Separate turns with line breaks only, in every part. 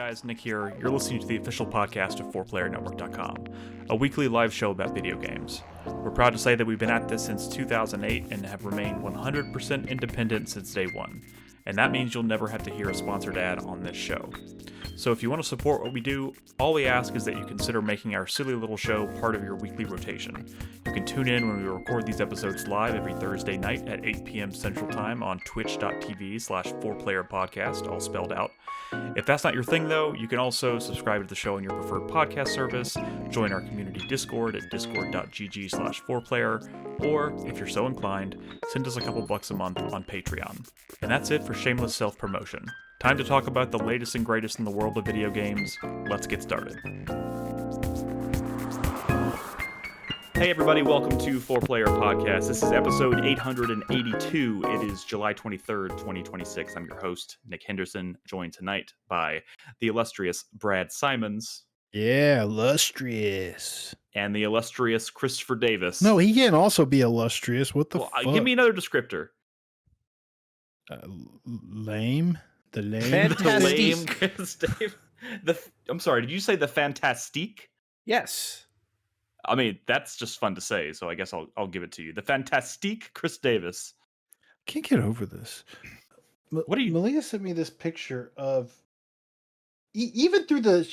guys, Nick here. You're listening to the official podcast of 4PlayerNetwork.com, a weekly live show about video games. We're proud to say that we've been at this since 2008 and have remained 100% independent since day one, and that means you'll never have to hear a sponsored ad on this show. So if you want to support what we do, all we ask is that you consider making our silly little show part of your weekly rotation. You can tune in when we record these episodes live every Thursday night at 8 p.m. Central Time on twitch.tv/4playerpodcast, all spelled out. If that's not your thing, though, you can also subscribe to the show on your preferred podcast service, join our community Discord at discord.gg/4player, or, if you're so inclined, send us a couple bucks a month on Patreon. And that's it for shameless self-promotion. Time to talk about the latest and greatest in the world of video games. Let's get started. Hey everybody, welcome to 4Player Podcast. This is episode 882. It is July 23rd, 2026. I'm your host, Nick Henderson, joined tonight by the illustrious Brad Simons.
Yeah, illustrious.
And the illustrious Christopher Davis.
No, he can also be illustrious. What the fuck?
Give me another descriptor.
Lame? The lame?
Fantastique. Chris Davis. I'm sorry, did you say the Fantastique?
Yes.
I mean, that's just fun to say, so I guess I'll give it to you. The Fantastique Chris Davis.
Can't get over this.
What are you?
Malia sent me this picture of, even through the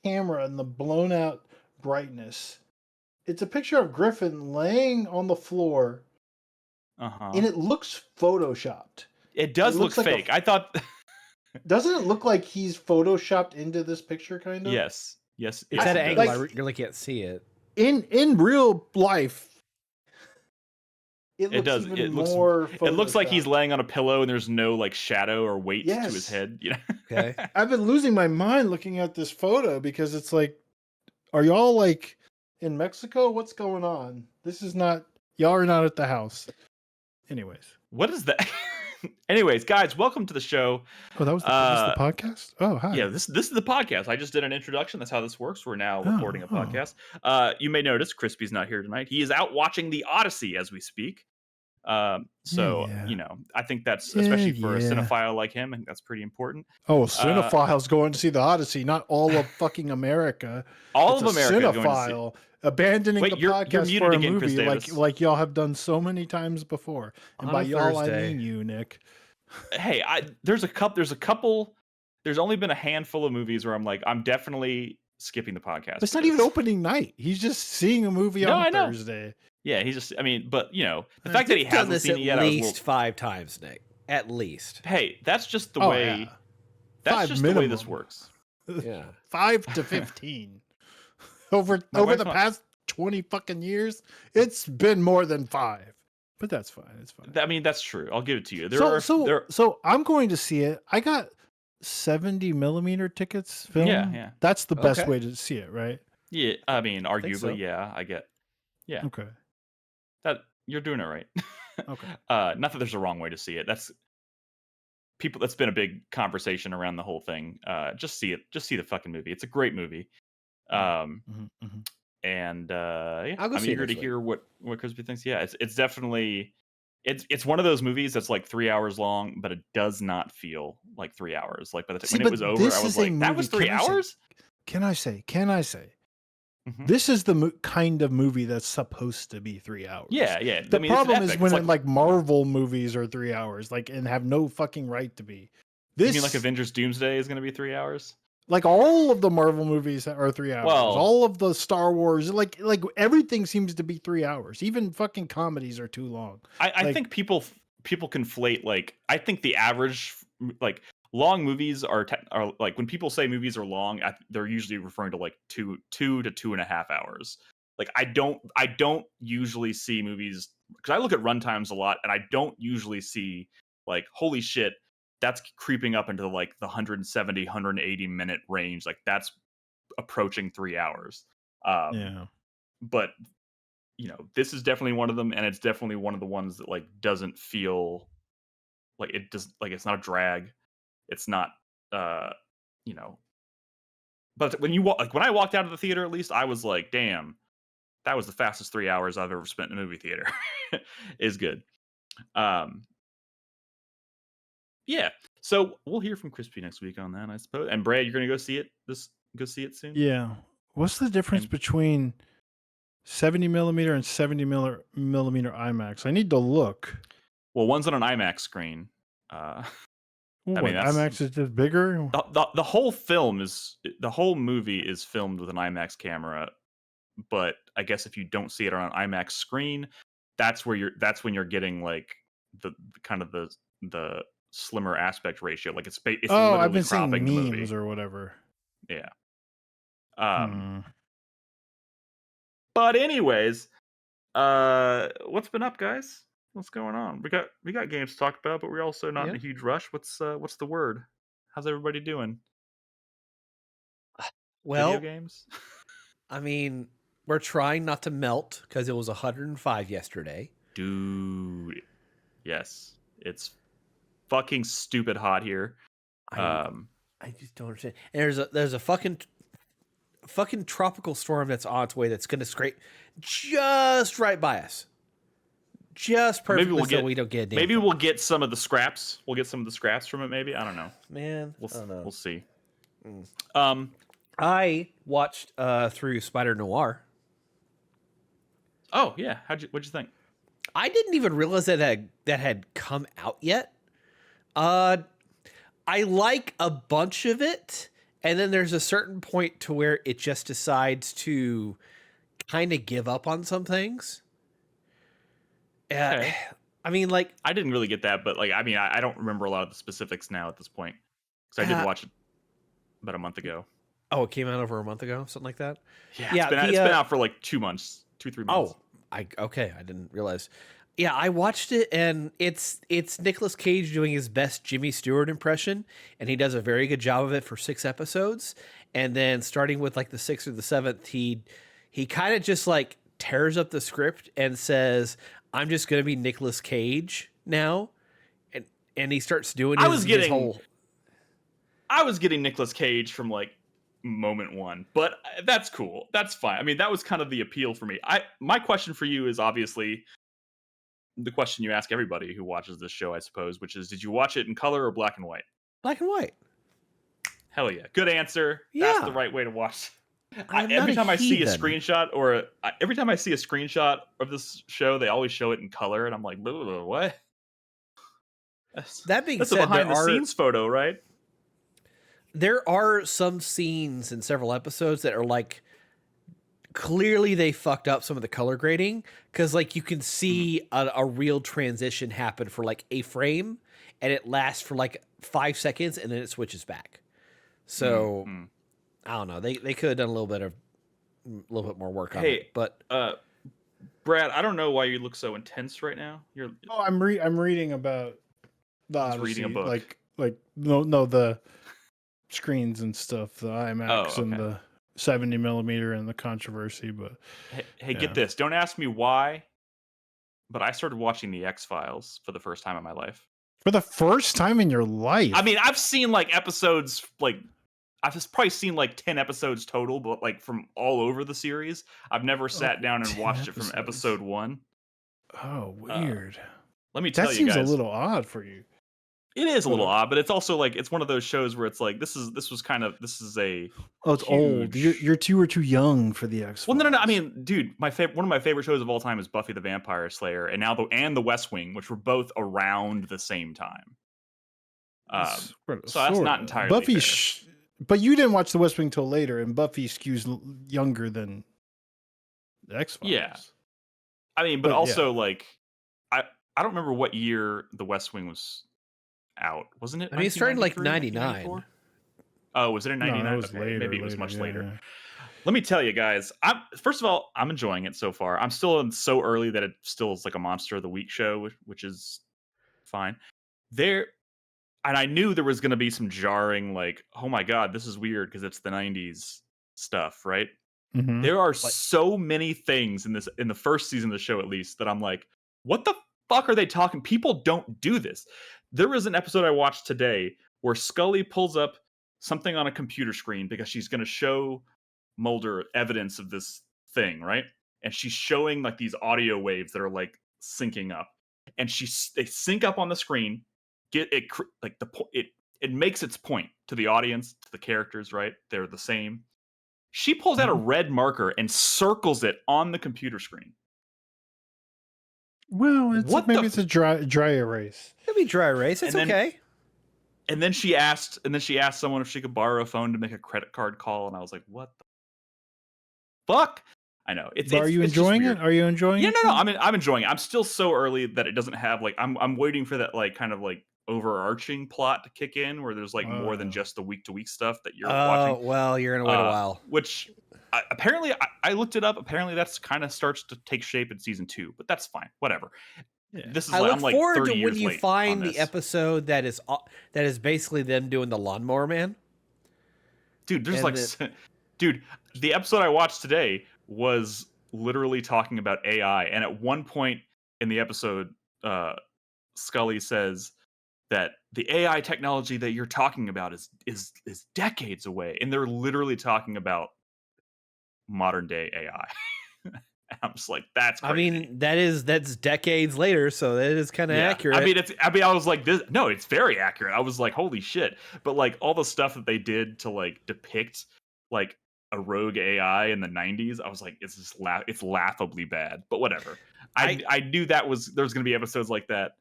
camera and the blown out brightness, it's a picture of Griffin laying on the floor, and it looks photoshopped.
It does look like fake. I thought.
Doesn't it look like he's photoshopped into this picture, kind of?
Yes.
It's at an angle. I really can't see it.
In real life,
it does. It looks like he's laying on a pillow and there's no like shadow or weight to his head. You know?
Okay.
I've been losing my mind looking at this photo because it's like, are y'all like in Mexico? What's going on? This is not. Y'all are not at the house. Anyways,
what is that? Anyways, guys, welcome to the show.
Oh, that was the podcast? Oh, hi.
Yeah, this is the podcast. I just did an introduction. That's how this works. We're now recording a podcast. You may notice Crispy's not here tonight. He is out watching the Odyssey as we speak. You know, I think that's, especially for a cinephile like him, I think that's pretty important.
Oh, cinephiles going to see the Odyssey, not all of fucking America.
All of America
cinephile abandoning the podcast for a movie like y'all have done so many times before. And by y'all, I mean you, Nick.
Hey, there's only been a handful of movies where I'm like, I'm definitely skipping the podcast.
It's not even opening night. He's just seeing a movie on Thursday.
Yeah, but you know, the fact that he hasn't seen it yet,
at least 5 times, Nick. At least.
Hey, that's just the way. Yeah. That's just minimum. The way this works.
Yeah,
5 to 15. Over the past 20 fucking years, it's been more than 5. But that's fine. It's fine.
I mean, that's true. I'll give it to you.
So I'm going to see it. I got 70 millimeter tickets film.
Yeah.
That's the best way to see it, right?
Yeah. I mean, arguably, I get. Yeah.
Okay.
That you're doing it right.
Okay.
Not that there's a wrong way to see it. That's been a big conversation around the whole thing. Just see it. Just see the fucking movie. It's a great movie. And I'm eager to hear what Crispy thinks. Yeah, it's definitely it's one of those movies that's like 3 hours long, but it does not feel like 3 hours. Like by the time when it was over, I was like, that was 3 hours.
Can I say? This is the kind of movie that's supposed to be 3 hours.
Yeah.
The problem is when like Marvel movies are 3 hours, like, and have no fucking right to be.
You mean like Avengers Doomsday is going to be 3 hours?
Like all of the Marvel movies are 3 hours.
Well,
all of the Star Wars, like everything seems to be 3 hours. Even fucking comedies are too long.
I think people conflate, like, I think the average, like, long movies are like, when people say movies are long, they're usually referring to like 2 to 2.5 hours. Like I don't usually see movies, because I look at runtimes a lot, and I don't usually see like, holy shit, that's creeping up into like the 170, 180 minute range. Like that's approaching 3 hours. But you know, this is definitely one of them, and it's definitely one of the ones that like doesn't feel like it does, like it's not a drag. It's not, you know. But when I walked out of the theater, at least I was like, damn, that was the fastest 3 hours I've ever spent in a movie theater. Is good. yeah. So we'll hear from Crispy next week on that, I suppose. And Brad, you're gonna go see it. Go see it soon.
Yeah. What's the difference
And-
between 70 millimeter and 70 millimeter IMAX? I need to look.
Well, one's on an IMAX screen.
What,
mean, that's-
IMAX is just bigger?
The whole movie is filmed with an IMAX camera, but I guess if you don't see it on an IMAX screen, that's when you're getting like the kind of the slimmer aspect ratio. Like it's
Oh,
literally
I've been seeing
cropping the movie.
memes or whatever.
Yeah.
Hmm.
But anyways, what's been up, guys? What's going on? We got games to talk about, but we're also not in a huge rush. What's the word? How's everybody doing?
Well,
Video games?
I mean, we're trying not to melt because it was 105 yesterday.
Dude. Yes. It's fucking stupid hot here.
I just don't understand. And there's a fucking tropical storm that's on its way that's going to scrape just right by us. Just perfectly we don't get a damn
maybe
thing.
we'll get some of the scraps. We'll get some of the scraps from it, maybe. I don't know.
Man, I don't know.
We'll see.
I watched through Spider Noir.
Oh, yeah. What'd you think?
I didn't even realize that had come out yet. I like a bunch of it, and then there's a certain point to where it just decides to kind of give up on some things.
Okay.
I mean, like,
I didn't really get that, but like, I mean, I don't remember a lot of the specifics now at this point because I did watch it about a month ago.
Oh, it came out over a month ago, something like that.
Yeah, it's been out for like 2 months, 2-3 months.
Oh, I didn't realize. Yeah, I watched it, and it's Nicolas Cage doing his best Jimmy Stewart impression, and he does a very good job of it for 6 episodes. And then starting with like the 6th or the 7th, he kind of just like tears up the script and says, "I'm just going to be Nicolas Cage now," and he starts doing. I was
getting Nicolas Cage from like moment one, but that's cool. That's fine. I mean, that was kind of the appeal for me. My question for you is obviously the question you ask everybody who watches this show, I suppose, which is, did you watch it in color or black and white?
Black and white.
Hell yeah. Good answer.
Yeah.
That's the right way to watch.
Every time I see a
screenshot of this show, they always show it in color, and I'm like, what?
That being
that's
said,
a behind the scenes photo, right?
There are some scenes in several episodes that are like, clearly they fucked up some of the color grading, because like you can see a real transition happen for like a frame, and it lasts for like 5 seconds, and then it switches back. So I don't know. They could have done a little bit more work on it. But
Brad, I don't know why you look so intense right now.
I'm reading about the
He's
Odyssey,
reading a book.
like no the screens and stuff, the IMAX and the 70 millimeter and the controversy. But
hey, get this. Don't ask me why, but I started watching the X-Files for the first time in my life.
For the first time in your life?
I mean, I've seen like episodes, like I've just probably seen like 10 episodes total, but like from all over the series. I've never sat down and watched it from episode 1.
Oh, weird.
Let me tell you guys.
That seems a little odd for you.
It is a little odd, but it's also like it's one of those shows where it's like this is a
it's old. You're too young for the X.
Well, no. I mean, dude, one of my favorite shows of all time is Buffy the Vampire Slayer, and now the West Wing, which were both around the same time. So that's not entirely
Buffy.
fair.
But you didn't watch the West Wing till later, and Buffy skews younger than the X-Files.
Yeah, I mean, but also like I don't remember what year the West Wing was out, wasn't it?
I mean, it started like 99.
Oh, was it in 99?
No, it was later.
Maybe it was much later. Let me tell you guys. First of all, I'm enjoying it so far. I'm still so early that it still is like a Monster of the Week show, which is fine. And I knew there was going to be some jarring, like, oh my god, this is weird because it's the 90s stuff, right?
Mm-hmm.
There are so many things in the first season of the show, at least, that I'm like, what the fuck are they talking? People don't do this. There was an episode I watched today where Scully pulls up something on a computer screen because she's going to show Mulder evidence of this thing, right? And she's showing like these audio waves that are like syncing up, and they sync up on the screen. like it makes its point to the audience, to the characters, right? They're the same. She pulls out a red marker and circles it on the computer screen.
Well, maybe it's a dry erase.
It'd be dry erase. It's okay.
And then she asked someone if she could borrow a phone to make a credit card call, and I was like, "What the fuck?" I know.
Are you enjoying it? Are you enjoying it?
Yeah, no. I'm enjoying it. I'm still so early that it doesn't have like I'm waiting for that like kind of like overarching plot to kick in where there's like more than just the week-to-week stuff that you're watching.
Oh, well, you're gonna wait a while.
Which apparently I looked it up. Apparently that's kind of starts to take shape in season 2, but that's fine. Whatever. Yeah. This is
I look
I'm like
forward
30
to
years
when you
late
find
on
the
this.
episode that is basically them doing the Lawnmower Man.
Dude, dude, the episode I watched today was literally talking about AI, and at one point in the episode, Scully says that the AI technology that you're talking about is decades away, and they're literally talking about modern day AI. I'm just like, that's crazy.
I mean, that's decades later, so that is kind of accurate.
I was like, this. No, it's very accurate. I was like, holy shit! But like all the stuff that they did to like depict like a rogue AI in the 90s, I was like, it's laughably bad. But whatever. I knew there's going to be episodes like that.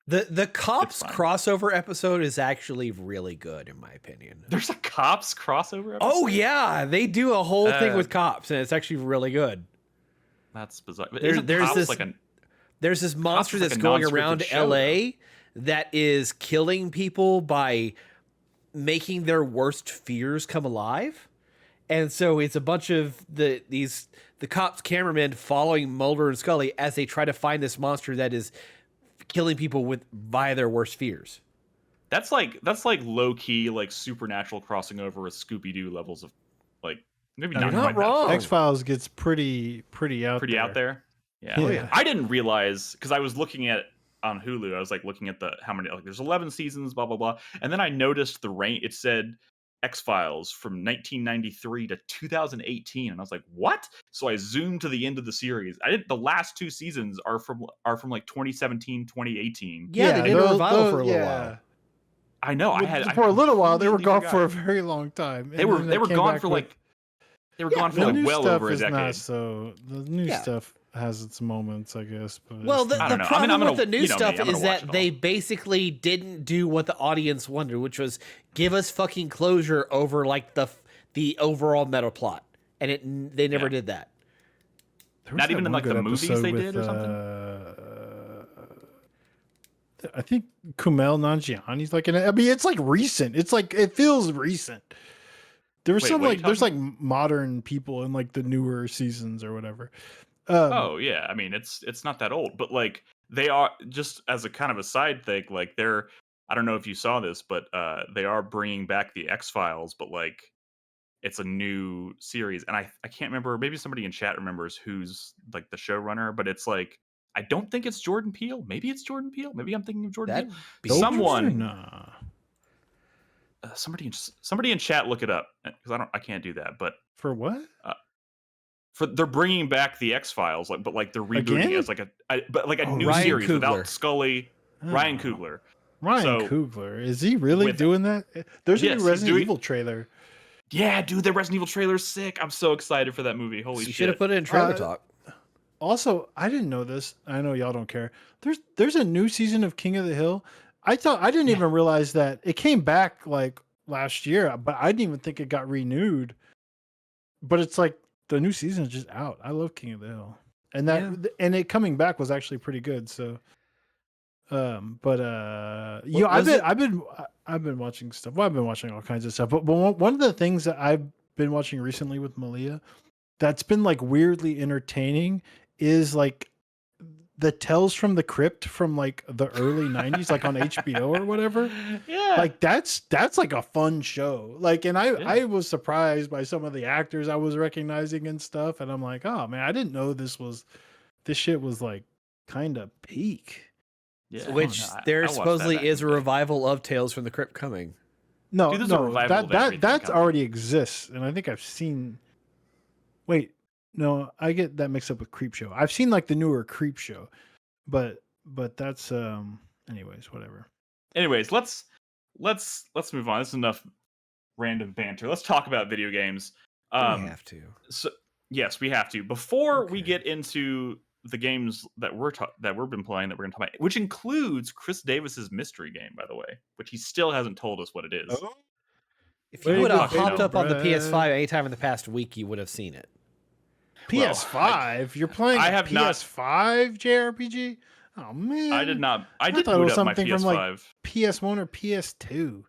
The Cops crossover episode is actually really good, in my opinion.
There's a Cops crossover episode?
Oh, yeah. They do a whole thing with cops, and it's actually really good.
That's bizarre.
There's this monster that's going around LA that is killing people by making their worst fears come alive. And so it's a bunch of the cops cameramen following Mulder and Scully as they try to find this monster that is killing people via their worst fears.
That's like low key like supernatural crossing over with Scooby-Doo levels of like maybe not
wrong.
X-Files gets pretty out there.
Yeah. Oh, yeah. I didn't realize because I was looking at on Hulu. I was like looking at how many like there's 11 seasons, blah blah blah, and then I noticed the range. It said X-Files from 1993 to 2018, and I was like, what? So I zoomed to the end of the series. The last 2 seasons are from like 2017, 2018.
Yeah, they did a revival for a little while.
I know.
For a little while, they were gone for a very long time.
They were gone for like well over a decade.
Not so the new stuff has its moments, I guess. But
well, the problem with the new stuff is that they basically didn't do what the audience wanted, which was give us fucking closure over like the overall meta plot, and they never did that.
Not even in like the movies they did or something.
I think Kumail Nanjiani's like it's like recent. It's like it feels recent. There was there's like modern people in like the newer seasons or whatever.
Oh yeah, I mean it's not that old, but like they are, just as a kind of a side thing, like I don't know if you saw this, but they are bringing back the X-Files, but like it's a new series, and I can't remember, maybe somebody in chat remembers who's like the showrunner, but it's like I don't think it's Jordan Peele. Maybe it's Jordan Peele. Maybe I'm thinking of Jordan Peele. Somebody in chat look it up, because I can't do that. But
for what?
They're bringing back the X-Files, but they're rebooting it as like a new
Ryan
series
Coogler.
Without Scully. Ryan Coogler.
Coogler, is he really doing that? There's a new Resident Evil trailer.
Yeah, dude, the Resident Evil trailer's sick. I'm so excited for that movie. Holy shit!
You should have put it in trailer talk.
Also, I didn't know this. I know y'all don't care. There's a new season of King of the Hill. I didn't even realize that it came back like last year, but I didn't even think it got renewed. But it's like the new season is just out. I love King of the Hill, and and it coming back was actually pretty good. So, I've been watching stuff. Well, I've been watching all kinds of stuff. But one of the things that I've been watching recently with Malia, that's been like weirdly entertaining, is like the Tales from the Crypt from like the early 90s, like on HBO or whatever.
Yeah.
Like that's like a fun show. Like, and I was surprised by some of the actors I was recognizing and stuff. And I'm like, oh man, I didn't know this shit was like kind of peak.
Yeah. Which there supposedly is a revival of Tales from the Crypt coming.
No, that already exists. And I think I've seen, wait, no, I get that mixed up with Creepshow. I've seen like the newer Creepshow, but that's anyways, whatever.
Anyways, let's move on. This is enough random banter. Let's talk about video games.
We have to.
So yes, we have to. Before we
Okay.
get into the games that we've been playing that we're going to talk about, which includes Chris Davis's mystery game, by the way, which he still hasn't told us what it is.
Oh,
If you
Way
would
to
have
go,
hopped up on the
Brad.
PS5 anytime in the past week, you would have seen it.
PS5? You're playing
I
a
have not-
PS5 JRPG? Oh man.
I did not. I did
thought it
boot
was
up my
something
PS5.
from, like, PS1 or PS2.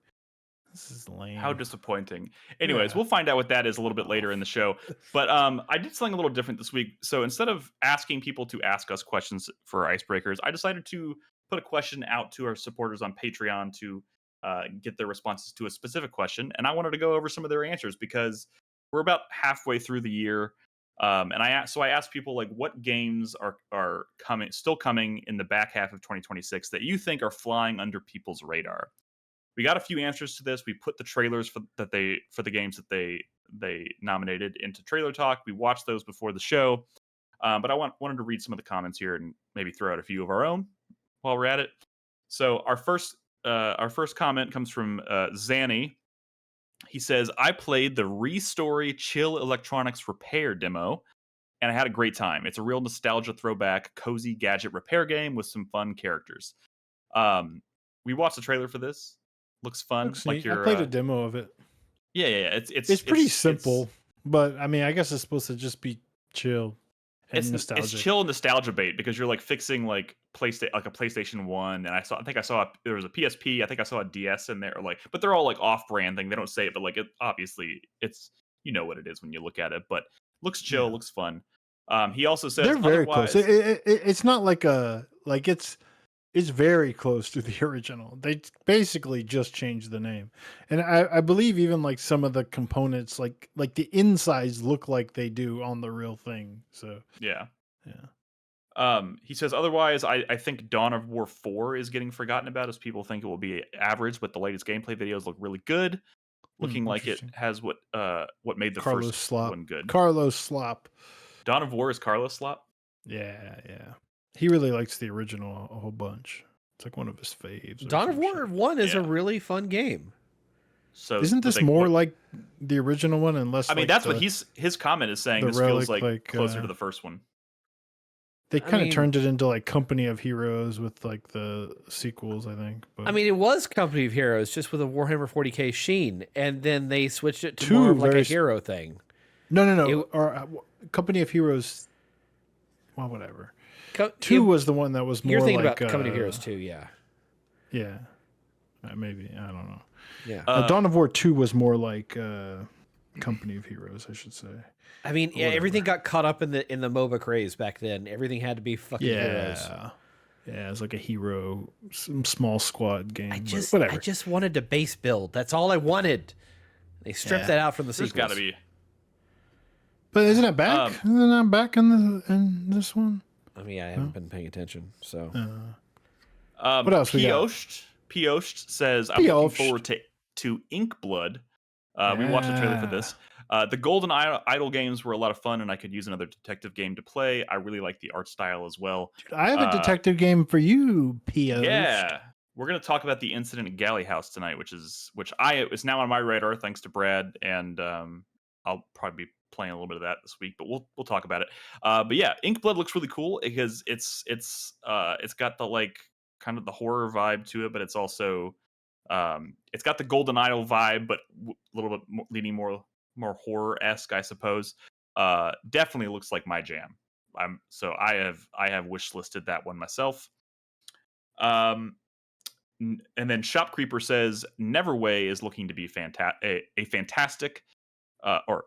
This is lame.
How disappointing. Anyways,
Yeah.
we'll find out what that is a little bit later in the show. But I did something a little different this week. So instead of asking people to ask us questions for icebreakers, I decided to put a question out to our supporters on Patreon to get their responses to a specific question. And I wanted to go over some of their answers because we're about halfway through the year. And I asked people, like, what games are still coming in the back half of 2026 that you think are flying under people's radar. We got a few answers to this. We put the trailers for the games that they nominated into Trailer Talk. We watched those before the show, but I wanted to read some of the comments here and maybe throw out a few of our own while we're at it. So our first comment comes from Zanny. He says, I played the Restory Chill Electronics Repair demo, and I had a great time. It's a real nostalgia throwback, cozy gadget repair game with some fun characters. We watched the trailer for this. Looks fun.
Looks
like
neat.
you're,
I played a demo of it.
Yeah.
It's pretty simple, but I mean, I guess it's supposed to just be chill and nostalgic.
It's chill nostalgia bait because you're like fixing like a PlayStation 1, and I think I saw there was a PSP. I think I saw a DS in there, but they're all like off-brand thing. They don't say it, but like obviously it's what it is when you look at it. But looks chill, looks fun. He also says
they're very close. It's not like it's very close to the original. They basically just changed the name, and I believe even like some of the components, like the insides, look like they do on the real thing. So
yeah.
He
says otherwise, I think Dawn of War 4 is getting forgotten about as people think it will be average, but the latest gameplay videos look really good, looking like it has what made the
Carlos
first
Slop.
one good.
Carlos Slop.
Dawn of War is Carlos Slop?
Yeah. He really likes the original a whole bunch. It's like one of his faves.
Dawn of War 1 is a really fun game.
So
isn't this more like the original one and less?
I mean, that's what his comment is saying. This feels like closer to the first one.
They kind of turned it into like Company of Heroes with like the sequels, I think. But
I mean, it was Company of Heroes just with a Warhammer 40k sheen, and then they switched it to more of like a hero thing.
No. Company of Heroes. Well, whatever. 2 was the one that was more.
You're thinking
like,
about Company of Heroes 2, yeah.
Yeah, maybe, I don't know.
Yeah.
Dawn of War 2 was more like Company of Heroes, I should say.
I mean, everything got caught up in the MOBA craze back then. Everything had to be fucking heroes.
Yeah, it was like a hero, some small squad game.
I
whatever.
I just wanted to base build. That's all I wanted. They stripped that out from the sequels.
There's got to be.
But isn't it back? Isn't it back in this one?
I mean, I haven't been paying attention, so.
What else we got?
Piost says, I'm looking forward to Inkblood. We watched the trailer for this. The Golden Idol games were a lot of fun, and I could use another detective game to play. I really like the art style as well.
Dude, I have a detective game for you, Piost.
Yeah. We're going to talk about the incident at Galley House tonight, which is now on my radar thanks to Brad, and I'll probably be playing a little bit of that this week, but we'll talk about it. But yeah, Inkblood looks really cool because it's got the like kind of the horror vibe to it, but it's also it's got the Golden Idol vibe, but a little bit more, leaning more horror-esque, I suppose. Definitely looks like my jam. I have wish listed that one myself. And then Shop Creeper says Neverway is looking to be fantastic.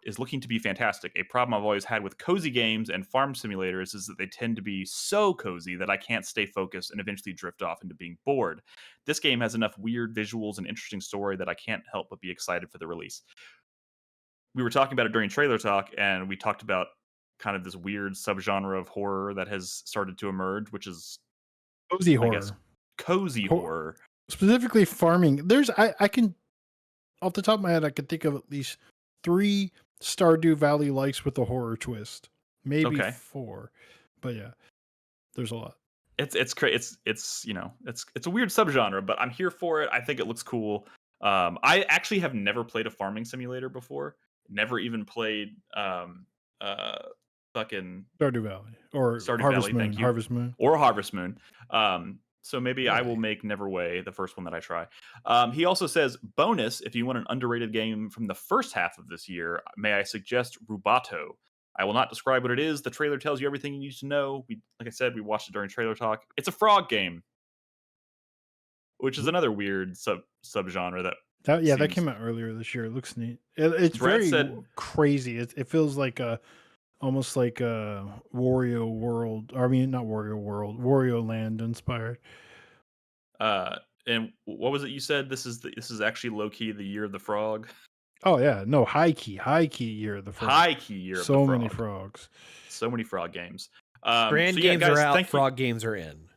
Is looking to be fantastic. A problem I've always had with cozy games and farm simulators is that they tend to be so cozy that I can't stay focused and eventually drift off into being bored. This game has enough weird visuals and interesting story that I can't help but be excited for the release. We were talking about it during Trailer Talk, and we talked about kind of this weird subgenre of horror that has started to emerge, which is
cozy horror.
Cozy horror.
Specifically farming. I can, off the top of my head, I could think of at least 3 Stardew Valley likes with a horror twist. Maybe 4. But yeah, there's a lot.
it's you know it's a weird subgenre, but I'm here for it. I think it looks cool. I actually have never played a farming simulator before. Never even played uh fucking
Stardew Valley or
Stardew
Harvest
Valley.
Moon.
Thank you.
Harvest Moon.
Or Harvest Moon. So maybe I will
Really?
make Neverway the first one that I try. He also says, bonus, if you want an underrated game from the first half of this year, may I suggest Rubato? I will not describe what it is. The trailer tells you everything you need to know. Like I said, we watched it during trailer talk. It's a frog game, which is another weird subgenre that
That
seems...
came out earlier this year. It looks neat. It's
Brad
very
said-
crazy. It feels like almost like a Wario World. I mean, not Wario World, Wario Land inspired.
And what was it you said? This is actually low key the year of the frog.
Oh yeah, no, high key year of the frog.
High key year of the
So
frog.
many frogs.
So many frog games.
Grand
so yeah,
games
guys,
are out,
thank you.
frog games are in.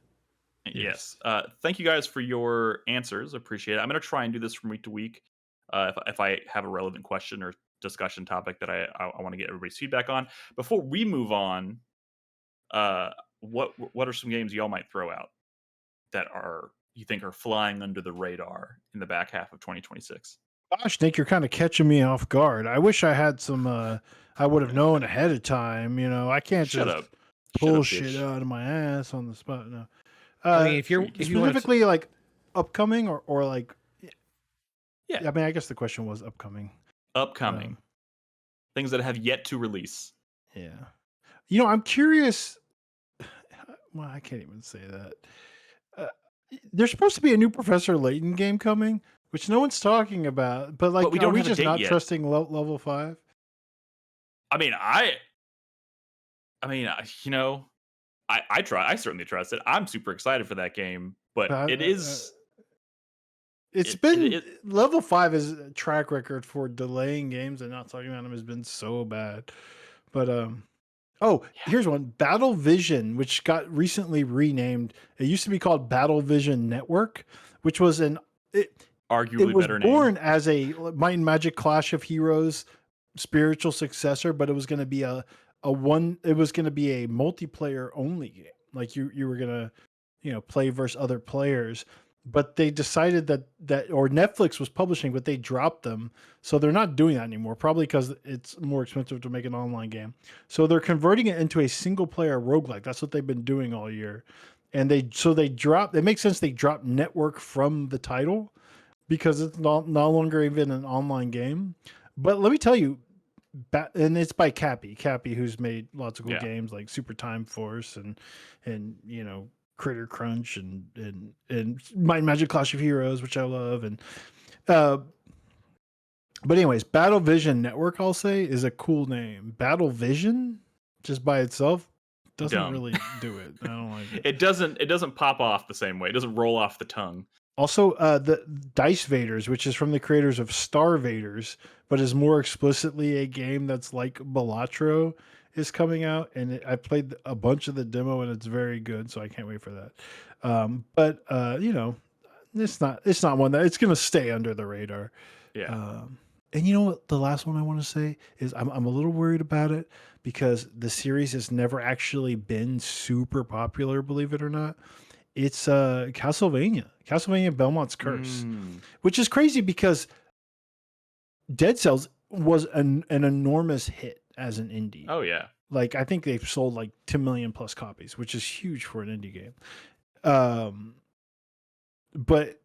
Yes. Thank you guys for your answers. Appreciate it. I'm going to try and do this from week to week. If I have a relevant question or discussion topic that I want to get everybody's feedback on. Before we move on, what are some games y'all might throw out that you think are flying under the radar in the back half of 2026?
Gosh, Nick, you're kind of catching me off guard. I wish I had some. I would have known ahead of time. You know, I can't
Shut
just
up.
pull
Shut up,
shit
bitch.
out of my ass on the spot. No.
I mean, if you want to,
specifically like upcoming or like,
Yeah.
I mean, I guess the question was upcoming.
Upcoming. Things that have yet to release.
Yeah. You know, I'm curious. Well, I can't even say that. There's supposed to be a new Professor Layton game coming, which no one's talking about. But like,
But we don't
are we
have a
just
date
not
yet.
trusting level 5?
I mean, you know, I certainly trust it. I'm super excited for that game, but it is.
It's been level 5 is a track record for delaying games and not talking about them has been so bad. But here's one, Battle Vision, which got recently renamed. It used to be called Battle Vision Network, which was
Arguably
it was
better
born
name.
as a Might and Magic Clash of Heroes spiritual successor, but it was going to be a multiplayer only game. Like you were going to, play versus other players, but they decided that Netflix was publishing, but they dropped them. So they're not doing that anymore, probably because it's more expensive to make an online game. So they're converting it into a single player roguelike. That's what they've been doing all year. And it makes sense. They dropped network from the title because it's no longer even an online game. But let me tell you, and it's by Cappy, who's made lots of cool games like Super Time Force and Critter Crunch and Might and Magic Clash of Heroes, which I love. And but anyways, Battle Vision Network, I'll say, is a cool name. Battle Vision, just by itself, doesn't really do it. I don't like it.
It doesn't pop off the same way. It doesn't roll off the tongue.
Also, the Dice Vaders, which is from the creators of Star Vaders, but is more explicitly a game that's like Balatro, is coming out, and I played a bunch of the demo, and it's very good, so I can't wait for that. But it's not one that it's going to stay under the radar.
Yeah.
And you know what? The last one I want to say is I'm a little worried about it because the series has never actually been super popular, believe it or not. It's Castlevania Belmont's Curse, which is crazy because Dead Cells was an enormous hit as an indie.
Oh yeah.
Like I think they've sold like 10 million plus copies, which is huge for an indie game. But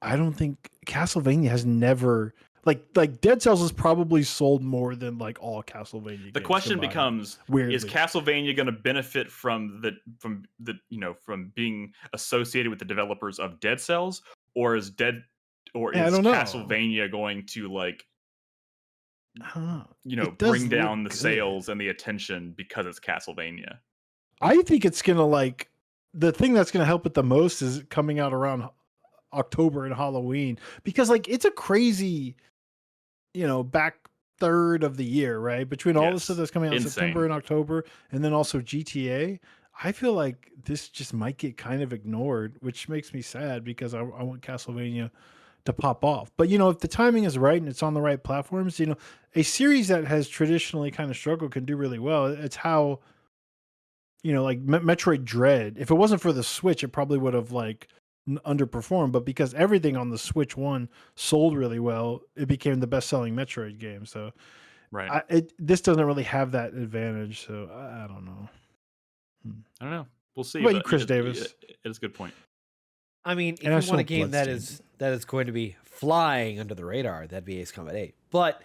I don't think Castlevania has never like Dead Cells has probably sold more than like all Castlevania games.
The question becomes,
weirdly,
is Castlevania going to benefit from being associated with the developers of Dead Cells, or is Castlevania going to like
I don't know.
Bring down the sales and the attention because it's Castlevania?
I think it's gonna like the thing that's gonna help it the most is coming out around October and Halloween, because like it's a crazy back third of the year, right? Between all the stuff that's coming out in September and October, and then also GTA, I feel like this just might get kind of ignored, which makes me sad because I want Castlevania to pop off. But if the timing is right and it's on the right platforms, a series that has traditionally kind of struggled can do really well. It's how like Metroid Dread. If it wasn't for the Switch, it probably would have like underperformed. But because everything on the Switch 1 sold really well, it became the best-selling Metroid game. So,
Right.
this doesn't really have that advantage. So I don't know.
I don't know. We'll see.
What about you,
but
Chris Davis?
It is a good point.
I mean, if
And I
you
saw
want a game that
Bloodstained.
is going to be flying under the radar, that'd be Ace Combat 8. But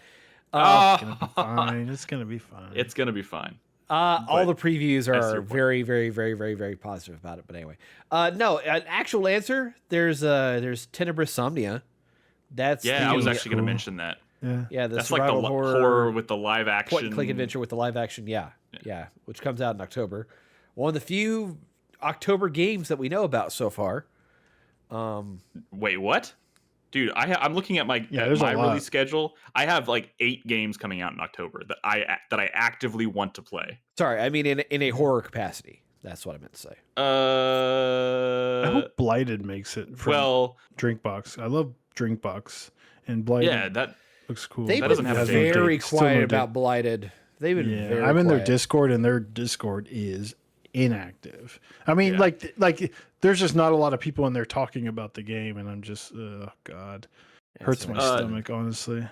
It's gonna be fine. It's gonna be fine.
It's gonna be fine.
all the previews
I see
are
your point.
very, very, very, very, very positive about it. But anyway, no, an actual answer. There's Tenebrous Somnia. That's
Yeah, I was
the-
actually going to
Cool.
mention that.
Yeah.
yeah the
That's like the
survival
horror with the live action.
point and click adventure with the live action. Yeah, which comes out in October. One of the few October games that we know about so far.
Wait, what? Dude, I'm looking at my
Yeah, there's a lot.
release schedule. I have like 8 games coming out in October that I actively want to play.
Sorry, I mean in a horror capacity. That's what I meant to say.
I hope Blighted makes it from
well,
Drinkbox. I love Drinkbox, and Blighted
yeah, that
looks cool.
They've
That
but
doesn't
been
have a
it has
date.
no
very
date. Still
quiet
no
about
date.
Blighted. They've been
Yeah,
very
I'm in their
quiet.
Discord, and their Discord is inactive. I mean,
Yeah.
like there's just not a lot of people in there talking about the game, and I'm just, oh god, hurts my stomach, honestly.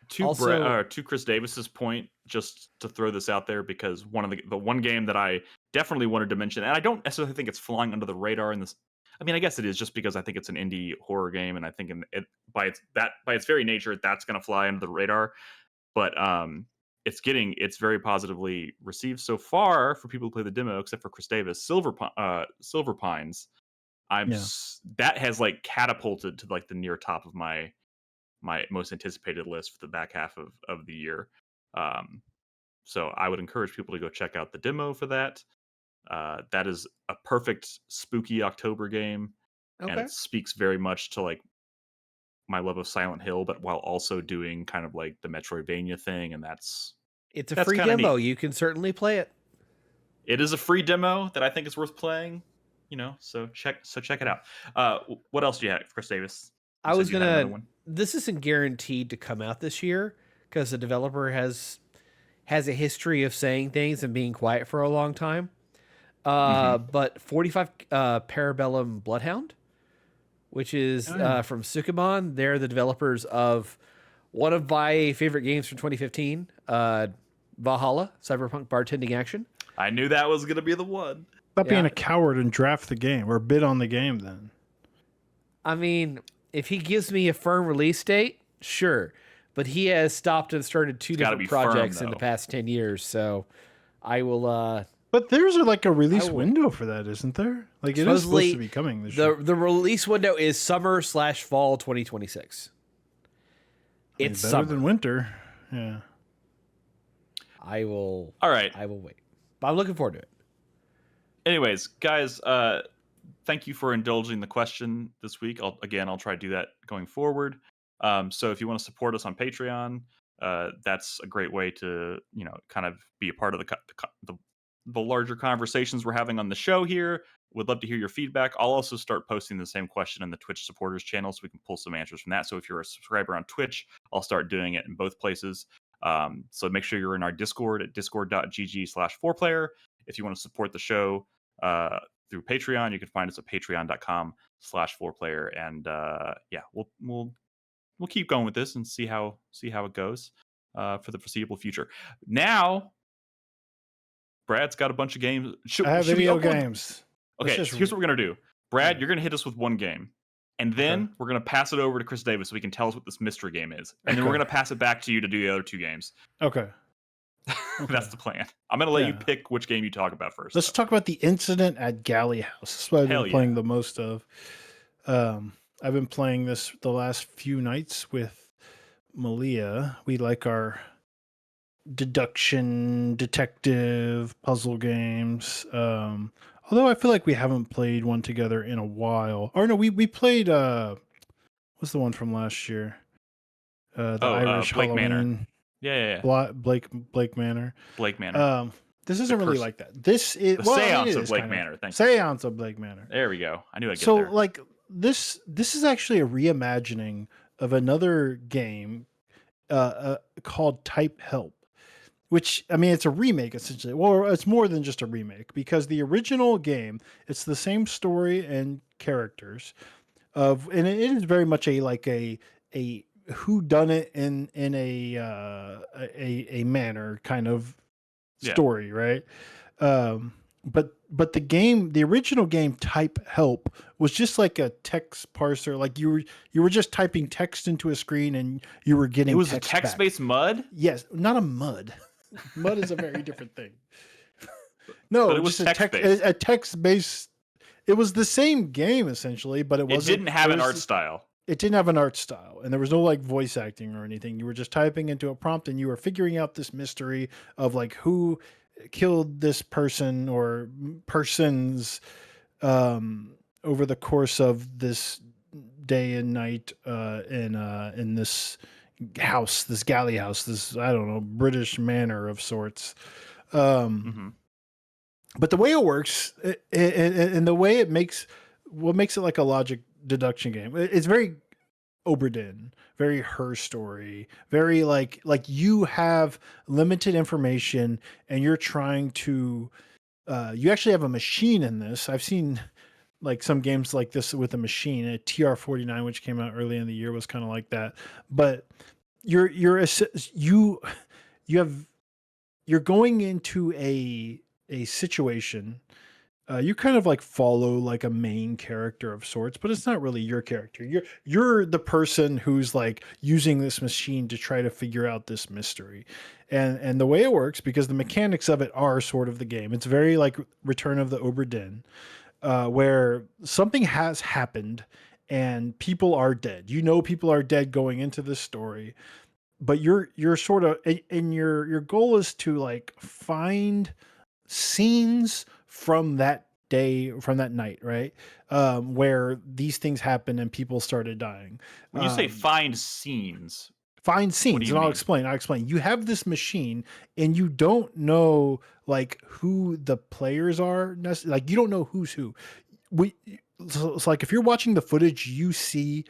To Chris Davis's point, just to throw this out there, because one of the one game that I definitely wanted to mention, and I don't necessarily think it's flying under the radar in this. I mean, I guess it is, just because I think it's an indie horror game, and I think by its very nature, that's going to fly under the radar. But it's very positively received so far for people who play the demo, except for Chris Davis. Silver Pines, that has like catapulted to like the near top of my most anticipated list for the back half of the year. So I would encourage people to go check out the demo for that. That is a perfect spooky October game, and
Okay.
it speaks very much to like my love of Silent Hill, but while also doing kind of like the Metroidvania thing, and that's
It's a
that's
free
kinda
demo.
neat.
You can certainly play it.
It is a free demo that I think is worth playing. So check it out. What else do you have, Chris Davis? You
I
said
was
you had another
gonna.
one.
This isn't guaranteed to come out this year because the developer has a history of saying things and being quiet for a long time. But 45 Parabellum Bloodhound, which is from Sukumon. They're the developers of one of my favorite games from 2015, Valhalla, Cyberpunk Bartending Action.
I knew that was gonna be the one.
Stop being a coward and draft the game, or bid on the game then.
I mean, if he gives me a firm release date, sure. But he has stopped and started 2
gotta
different
be firm,
projects in the
though.
past 10 years. So I will...
But there's like a release
will-
window for that, isn't there? Like it is supposed
Supposedly,
to be coming this year.
the release window is summer/fall 2026.
I mean,
It's
better
summer.
than winter. Yeah.
I will...
All right.
I will wait. But I'm looking forward to it.
Anyways, guys, thank you for indulging the question this week. I'll try to do that going forward. So if you want to support us on Patreon, that's a great way to kind of be a part of the larger conversations we're having on the show here. Would love to hear your feedback. I'll also start posting the same question in the Twitch supporters channel so we can pull some answers from that. So if you're a subscriber on Twitch, I'll start doing it in both places. So make sure you're in our Discord at discord.gg/4player. If you want to support the show through Patreon, you can find us at patreon.com/4player. And we'll keep going with this and see how it goes for the foreseeable future. Now, Brad's got a bunch of games.
I have video games.
Okay,
Let's
so here's what we're going to do. Brad,
Yeah.
you're going to hit us with one game. And then we're going to pass it over to Chris Davis so he can tell us what this mystery game is. And then we're
Okay.
going to pass it back to you to do the other 2 games.
Okay.
That's the plan. I'm going to let you
Yeah.
pick which game you talk about first.
Let's talk about the incident at Galley House. That's what I've
Hell
been playing the most of. I've been playing this the last few nights with Malia. We like our deduction, detective, puzzle games. Although I feel like we haven't played one together in a while. Or no, we played what's the one from last year? The Irish
Blake Manor.
Halloween.
Yeah.
Blake Manor.
Blake Manor.
This isn't really
curse-
like that. This is
The
well, I mean,
Seance
it
of
is
Blake
kind
Manor. Thank you.
Seance of Blake Manor.
There we go. I knew I'd get
So
there.
like this is actually a reimagining of another game called Type Help. which, I mean, it's a remake essentially. Well, it's more than just a remake, because the original game, it's the same story and characters and it is very much a who done it in a manner kind of
Yeah.
story, right? But the original game Type Help was just like a text parser. Like you were just typing text into a screen and you were getting
It was
text
a text-based MUD?
Yes, not a MUD. MUD is a very different thing. No,
But it was
just a text-based. It was the same game essentially, but it
didn't have an art style.
It didn't have an art style, and there was no like voice acting or anything. You were just typing into a prompt and you were figuring out this mystery of like who killed this person or persons over the course of this day and night in this house, this Galley house, this, I don't know, British manor of sorts. But the way it works and the way it makes what makes it like a logic deduction game, it's very Oberdin, very Her Story, very like you have limited information and you're trying to you actually have a machine in this. I've seen like some games like this with a machine. A TR-49, which came out early in the year, was kind of like that. But you're going into a situation. You kind of like follow like a main character of sorts, but it's not really your character. You're the person who's like using this machine to try to figure out this mystery. And the way it works, because the mechanics of it are sort of the game, it's very like Return of the Oberdin, where something has happened and people are dead. You know, people are dead going into this story, but you're sort of, and your goal is to like find scenes from that day, from that night, right? Where these things happened and people started dying.
When you say find scenes,
and I'll explain. You have this machine and you don't know like who the players are. Like you don't know who's who. So it's like if you're watching the footage, you see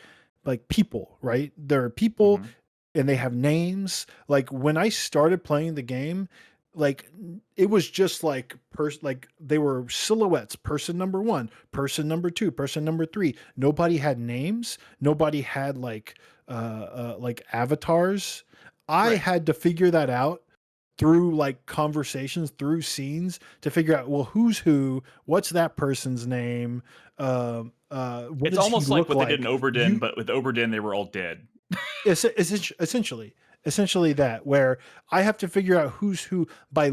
like people, right? There are people and they have names. Like when I started playing the game, like it was just like they were silhouettes, person number 1, person number 2, person number 3. Nobody had names. Nobody had like avatars. I had to figure that out through like conversations, through scenes, to figure out, well, who's who, what's that person's name.
It's almost like what they did in Oberdin, but with Oberdin they were all dead.
Essentially that, where I have to figure out who's who by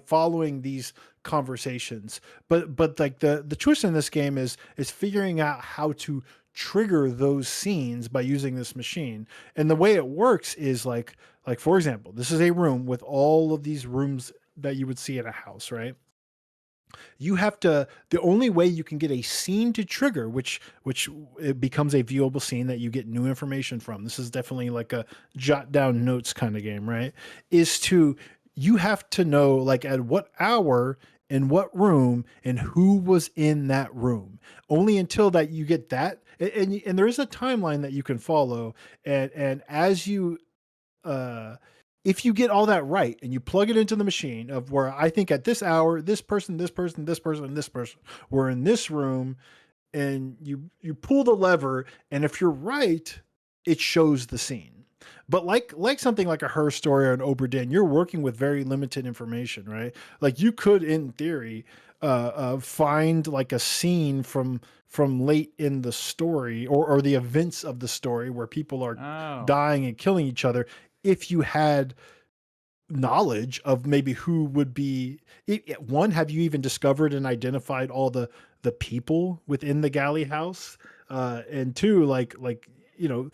following these conversations. But like the twist in this game is figuring out how to trigger those scenes by using this machine. And the way it works is like for example, this is a room with all of these rooms that you would see in a house, right? You have to, the only way you can get a scene to trigger, which it becomes a viewable scene that you get new information from. This is definitely like a jot down notes kind of game, right? You have to know like at what hour, in what room, and who was in that room. Only until that you get that. And there is a timeline that you can follow. And as you, if you get all that right and you plug it into the machine of where I think at this hour, this person, this person, this person, and this person were in this room, and you pull the lever, and if you're right, it shows the scene. But like something like a Her Story or an Oberdin, you're working with very limited information, right? Like you could, in theory, find like a scene from late in the story or the events of the story where people are dying and killing each other, if you had knowledge of maybe who would be one, have you even discovered and identified all the people within the Galley house? And 2, like, you know,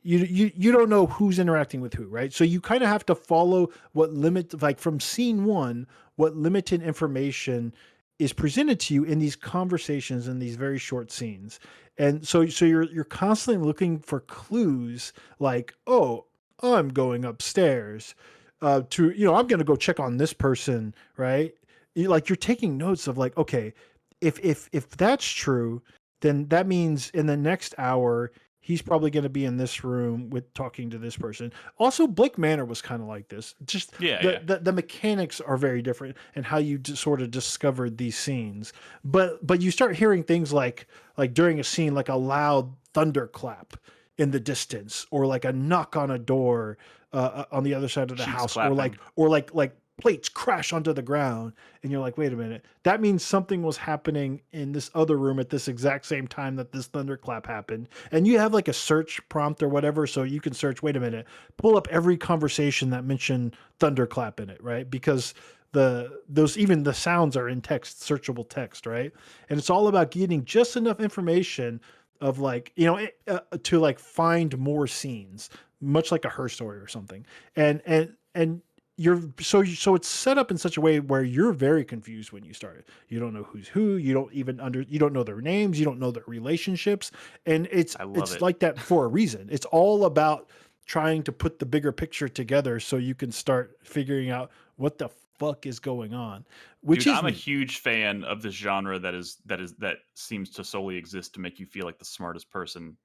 you don't know who's interacting with who, right? So you kind of have to follow from scene 1, what limited information is presented to you in these conversations in these very short scenes. And so you're constantly looking for clues like, oh, I'm going upstairs to, I'm going to go check on this person, right? You're taking notes of like, okay, if that's true, then that means in the next hour, he's probably going to be in this room with talking to this person. Also, Blake Manor was kind of like this. Just the mechanics are very different and how you sort of discovered these scenes. But you start hearing things like during a scene, like a loud thunderclap in the distance, or like a knock on a door on the other side of the
Cheeks
house,
clapping.
or like plates crash onto the ground, and you're like, wait a minute, that means something was happening in this other room at this exact same time that this thunderclap happened. And you have like a search prompt or whatever, so you can search, wait a minute, pull up every conversation that mentioned thunderclap in it, right? Because even the sounds are in text, searchable text, right? And it's all about getting just enough information of like, to like find more scenes, much like a Her Story or something. And you're so it's set up in such a way where you're very confused when you start it. You don't know who's who. You don't know their names. You don't know their relationships. And it's like that for a reason. It's all about trying to put the bigger picture together so you can start figuring out what the fuck is going on.
I'm a huge fan of this genre that seems to solely exist to make you feel like the smartest person.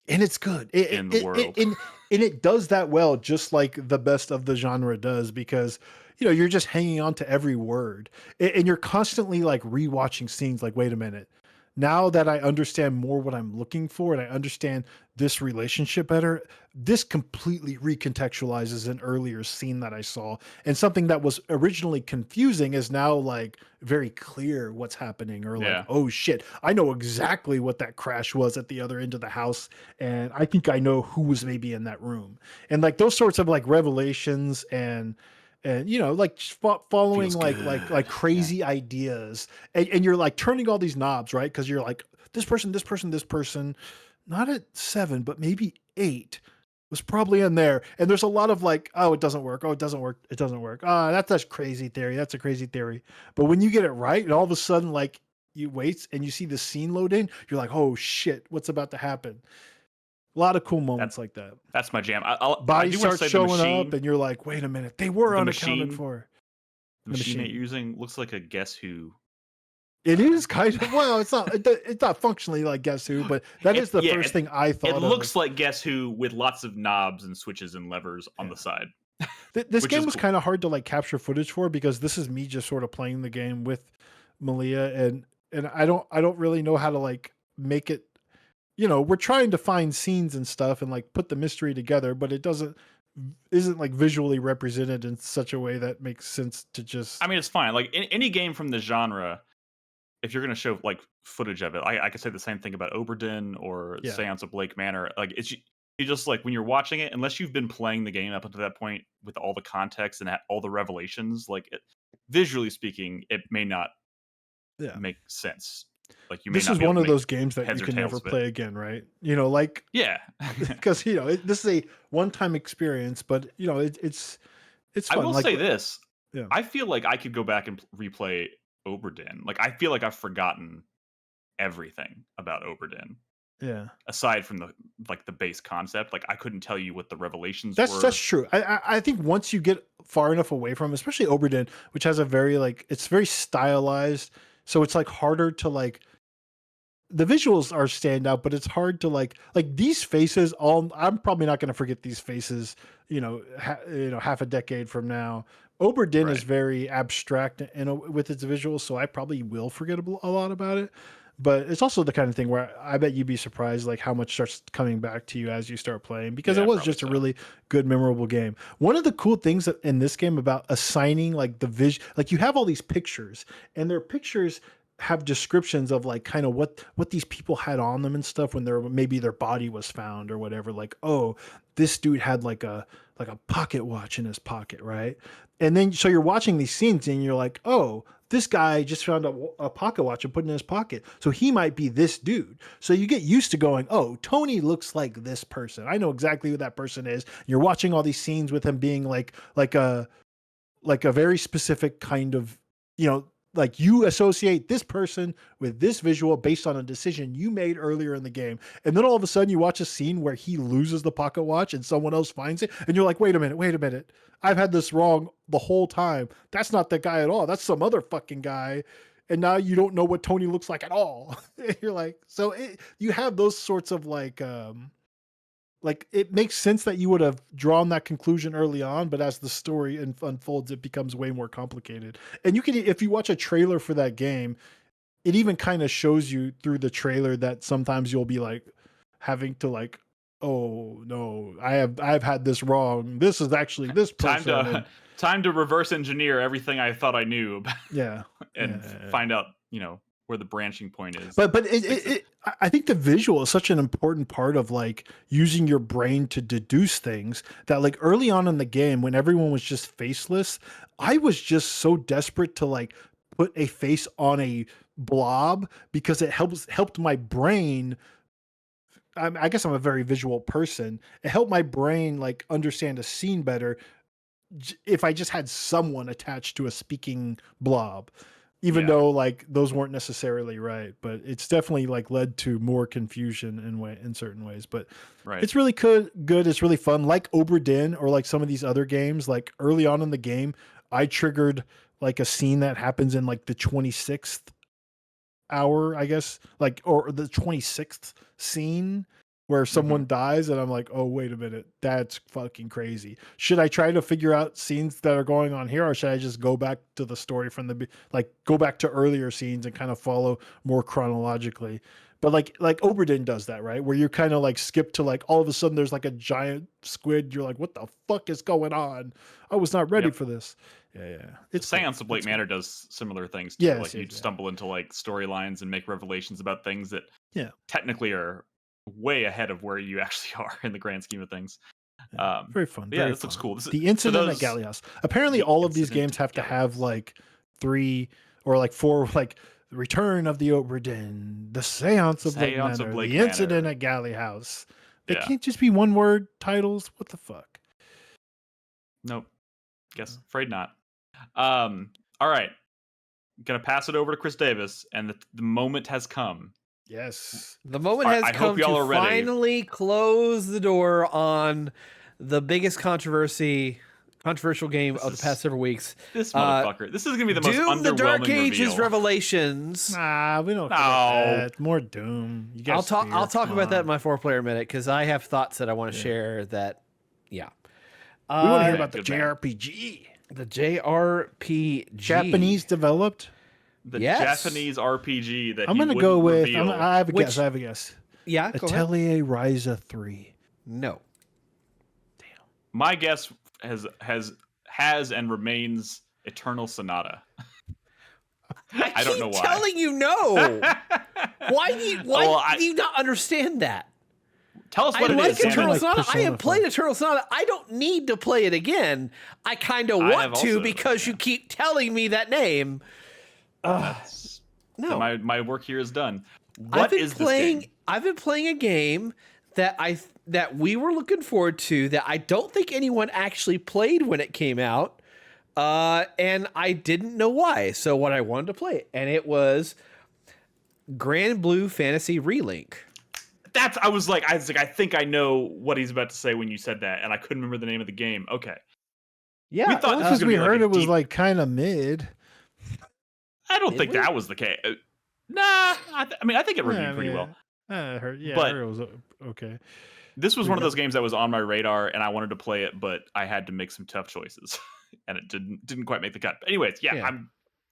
And it's good
in the world.
And it does that well, just like the best of the genre does, because you're just hanging on to every word, and you're constantly like rewatching scenes. Like, wait a minute, now that I understand more what I'm looking for, and I understand this relationship better, this completely recontextualizes an earlier scene that I saw, and something that was originally confusing is now like very clear what's happening, or like, oh shit, I know exactly what that crash was at the other end of the house, and I think I know who was maybe in that room. And like those sorts of like revelations and like following like crazy ideas, and you're like turning all these knobs, right? Because you're like, this person, not at 7, but maybe 8 was probably in there. And there's a lot of like, oh, it doesn't work. Oh, it doesn't work. It doesn't work. That's a crazy theory. That's a crazy theory. But when you get it right, and all of a sudden, like, you wait and you see the scene load in, you're like, oh shit, what's about to happen? A lot of cool moments like that.
That's my jam.
Bodies start showing up, and you're like, wait a minute, they were unaccounted for.
The machine that you're using looks like a Guess Who.
It is kind of, well, it's not functionally like Guess Who, but that is the first thing I thought.
It looks like Guess Who with lots of knobs and switches and levers on the side.
This game was kind of hard to like capture footage for, because this is me just sort of playing the game with Malia, and I don't really know how to like make it. We're trying to find scenes and stuff and like put the mystery together, but it isn't like visually represented in such a way that makes sense to just.
I mean, it's fine. Like any game from the genre, if you're going to show like footage of it, I could say the same thing about Oberdin or Seance of Blake Manor. Like you just like when you're watching it, unless you've been playing the game up until that point with all the context and all the revelations, like visually speaking, it may not make sense. Like
this is one of those games that you can never play again, right? Like because this is a one-time experience, but it's fun.
I will say this: I feel like I could go back and replay Oberdin. Like I feel like I've forgotten everything about Oberdin.
Yeah.
Aside from the base concept, like I couldn't tell you what the revelations
were. That's true. I think once you get far enough away from, especially Oberdin, which has a very it's very stylized. So it's like harder to like, the visuals are standout, but it's hard to like these faces. I'm probably not going to forget these faces. Half a decade from now. Oberdin is very abstract with its visuals, so I probably will forget a lot about it. But it's also the kind of thing where I bet you'd be surprised like how much starts coming back to you as you start playing, because it was just a really good, memorable game. One of the cool things in this game about assigning like the vision, like you have all these pictures, and their pictures have descriptions of like kind of what these people had on them and stuff when maybe their body was found or whatever. Like, oh, this dude had like a pocket watch in his pocket, right? And then so you're watching these scenes and you're like, oh, this guy just found a pocket watch and put it in his pocket, so he might be this dude. So you get used to going, oh, Tony looks like this person. I know exactly who that person is. You're watching all these scenes with him being like a very specific kind of, like you associate this person with this visual based on a decision you made earlier in the game. And then all of a sudden you watch a scene where he loses the pocket watch and someone else finds it. And you're like, wait a minute. I've had this wrong the whole time. That's not that guy at all. That's some other fucking guy. And now you don't know what Tony looks like at all. You're like, so you have those sorts of like, like it makes sense that you would have drawn that conclusion early on, but as the story unfolds, it becomes way more complicated. And you can, if you watch a trailer for that game, it even kind of shows you through the trailer that sometimes you'll be like having to like, oh no, I've had this wrong. This is actually this person.
Time to reverse engineer everything I thought I knew.
Yeah,
and find out, where the branching point is.
But I think the visual is such an important part of like using your brain to deduce things that like early on in the game when everyone was just faceless, I was just so desperate to like put a face on a blob because it helped my brain. I guess I'm a very visual person. It helped my brain like understand a scene better if I just had someone attached to a speaking blob. Even though like those weren't necessarily right, but it's definitely like led to more confusion in certain ways. But it's really good. It's really fun. Like Obra Dinn or like some of these other games, like early on in the game, I triggered like a scene that happens in like the 26th hour, I guess, like, or the 26th scene where someone dies, and I'm like, oh, wait a minute, that's fucking crazy. Should I try to figure out scenes that are going on here, or should I just go back to the story from go back to earlier scenes and kind of follow more chronologically? But like Obra Dinn does that, right? Where you kind of like skip to like all of a sudden there's like a giant squid. You're like, what the fuck is going on? I was not ready for this. Yeah.
It's Seance of Blake Manor does similar things too.
Yes,
you stumble into like storylines and make revelations about things that technically are way ahead of where you actually are in the grand scheme of things.
Very fun.
This looks cool.
The Incident at Galley House. Apparently all of these games have to have like 3 or like 4 like the Return of the Obra Dinn, the Seance of Blake Manor, the Incident at Galley House. They can't just be one word titles. What the fuck?
Nope. Guess afraid not. All right. Gonna pass it over to Chris Davis, and the moment has come.
Yes.
The moment has come to finally close the door on the biggest controversial game of the past several weeks.
This motherfucker. This is gonna be the most
Doom: The Dark Ages Revelations.
Nah, we don't. No, more Doom. You guys
I'll talk about that in my 4-player minute because I have thoughts that I want to share. That
we want to hear about the JRPG.
The JRPG,
Japanese developed.
The Japanese RPG that
I'm going to go with. I have a guess.
Yeah,
Atelier Ryza 3.
No.
Damn. My guess has and remains Eternal Sonata. I don't know why.
Telling you no. Why do you not understand that?
Tell us what it is.
Eternal Sonata. I have played Eternal Sonata. I don't need to play it again. I kind of want to because you keep telling me that name. No,
my work here is done.
I've been playing a game that we were looking forward to that I don't think anyone actually played when it came out, and I didn't know why. So what I wanted to play it, and it was Granblue Fantasy Relink.
I was like, I think I know what he's about to say when you said that, and I couldn't remember the name of the game. Okay.
Yeah, we thought because we heard it was like kind of mid.
I don't think that was the case. Nah, I think it reviewed pretty well.
I heard it was okay.
This was one of those games that was on my radar, and I wanted to play it, but I had to make some tough choices, and it didn't quite make the cut. But anyways, I'm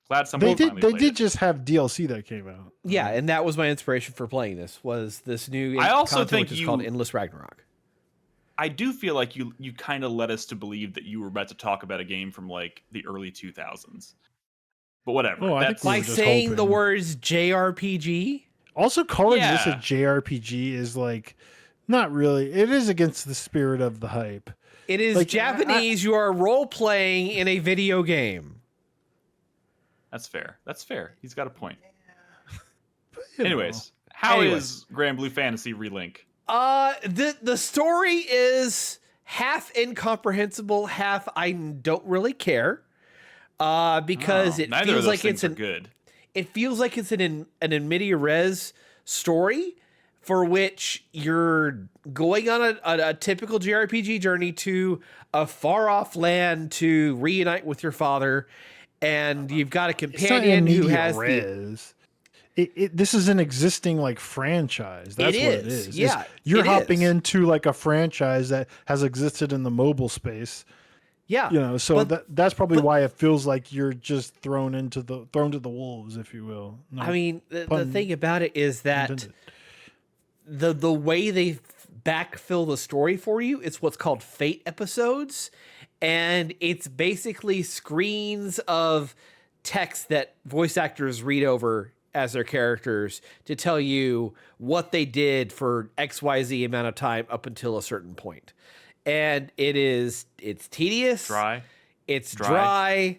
glad somebody
they did just have DLC that came out.
Yeah, and that was my inspiration for playing this. Was this new?
I also think
it's called Endless Ragnarok.
I do feel like you kind of led us to believe that you were about to talk about a game from like the early 2000s. But whatever.
By saying the words JRPG?
Also calling this a JRPG is like not really. It is against the spirit of the hype.
It is like, Japanese. You are role-playing in a video game.
That's fair. He's got a point. Anyways, how is Granblue Fantasy Relink?
The story is half incomprehensible, half I don't really care. Because it feels like it's
good.
It feels like it's an media res story for which you're going on a typical JRPG journey to a far off land to reunite with your father, and you've got a companion who has
this is an existing like franchise. That's what it is.
Yeah,
you're hopping into like a franchise that has existed in the mobile space.
Yeah,
so that's probably why it feels like you're just thrown to the wolves, if you will. No,
I mean, the thing about it is that the way they backfill the story for you, it's what's called Fate episodes, and it's basically screens of text that voice actors read over as their characters to tell you what they did for XYZ amount of time up until a certain point. And it's tedious. It's dry,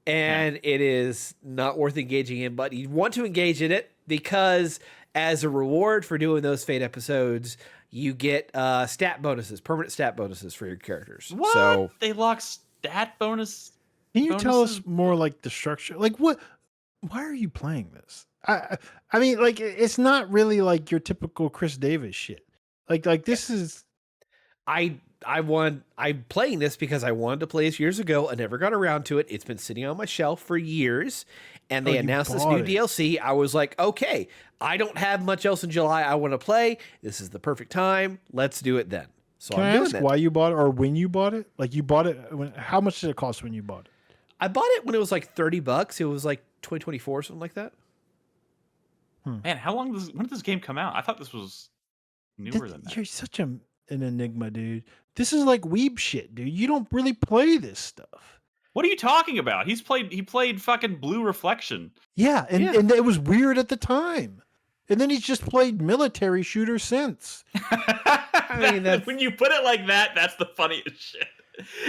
and it is not worth engaging in, but you want to engage in it because as a reward for doing those Fate episodes, you get permanent stat bonuses for your characters.
What?
So
they lock stat bonus?
Can you tell us more like the structure? Like what? Why are you playing this? I mean, like it's not really like your typical Chris Davis shit. Like this is.
I'm playing this because I wanted to play this years ago. I never got around to it. It's been sitting on my shelf for years, and they announced this new DLC. I was like, okay, I don't have much else in July I want to play. This is the perfect time. Let's do it then. So
Can I ask why you bought it or when you bought it? Like you bought it how much did it cost when you bought it?
I bought it when it was like $30. It was like 2024, something like that.
Man, when did this game come out? I thought this was newer than that.
You're such an enigma, dude. This is like weeb shit, dude. You don't really play this stuff.
What are you talking about? He played fucking Blue Reflection.
Yeah, and it was weird at the time. And then he's just played military shooter since.
I mean,
when you put it like that, that's the funniest shit.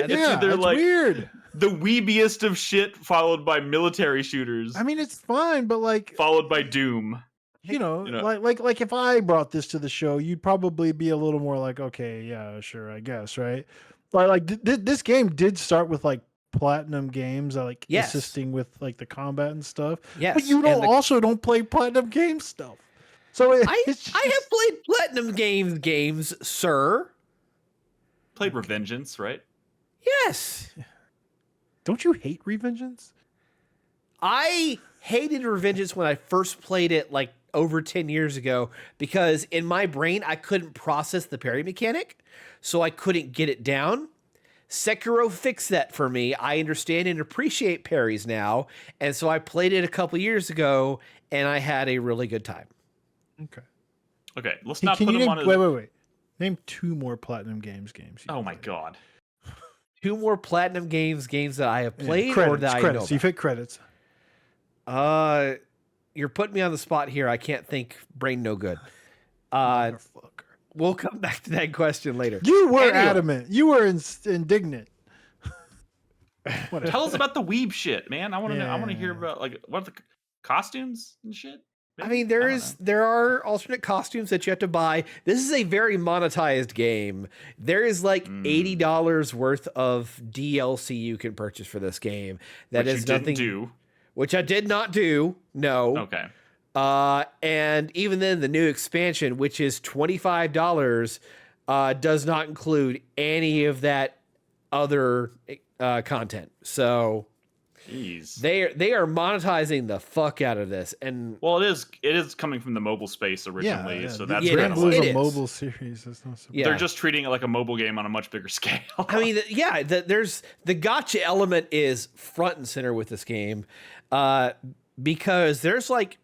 Yeah, it's like weird.
The weebiest of shit followed by military shooters.
I mean, it's fine, but like
followed by Doom.
Like if I brought this to the show, you'd probably be a little more like, okay, yeah, sure, I guess, right? But like this game did start with like Platinum Games, assisting with like the combat and stuff.
Yes,
but you don't play Platinum Games stuff. So
I have played Platinum games, sir.
Played Revengeance, right?
Yes.
Don't you hate Revengeance?
I hated Revengeance when I first played it like over 10 years ago because in my brain I couldn't process the parry mechanic, so I couldn't get it down. Sekiro fixed that for me. I understand and appreciate parries now, and so I played it a couple years ago and I had a really good time.
Okay, let's not put him on his...
Wait. Name 2 more Platinum Games.
Oh my god.
2 more Platinum games that I have played or that I know about.
You've hit credits.
You're putting me on the spot here. I can't think. Brain no good. We'll come back to that question later.
You were adamant. You were indignant.
Tell us about the weeb shit, man. I want to know. I want to hear about like what are the costumes and shit.
Maybe? I mean, there are alternate costumes that you have to buy. This is a very monetized game. There is like $80 worth of DLC you can purchase for this game. That is nothing. Which I did not do. No.
Okay.
And even then, the new expansion, which is $25, does not include any of that other content. So.
Jeez.
They are monetizing the fuck out of this, and
well, it is coming from the mobile space originally,
yeah.
So that's
Granblue is a mobile series. That's not so
They're just treating it like a mobile game on a much bigger scale.
I mean, there's the gotcha element is front and center with this game, because there's like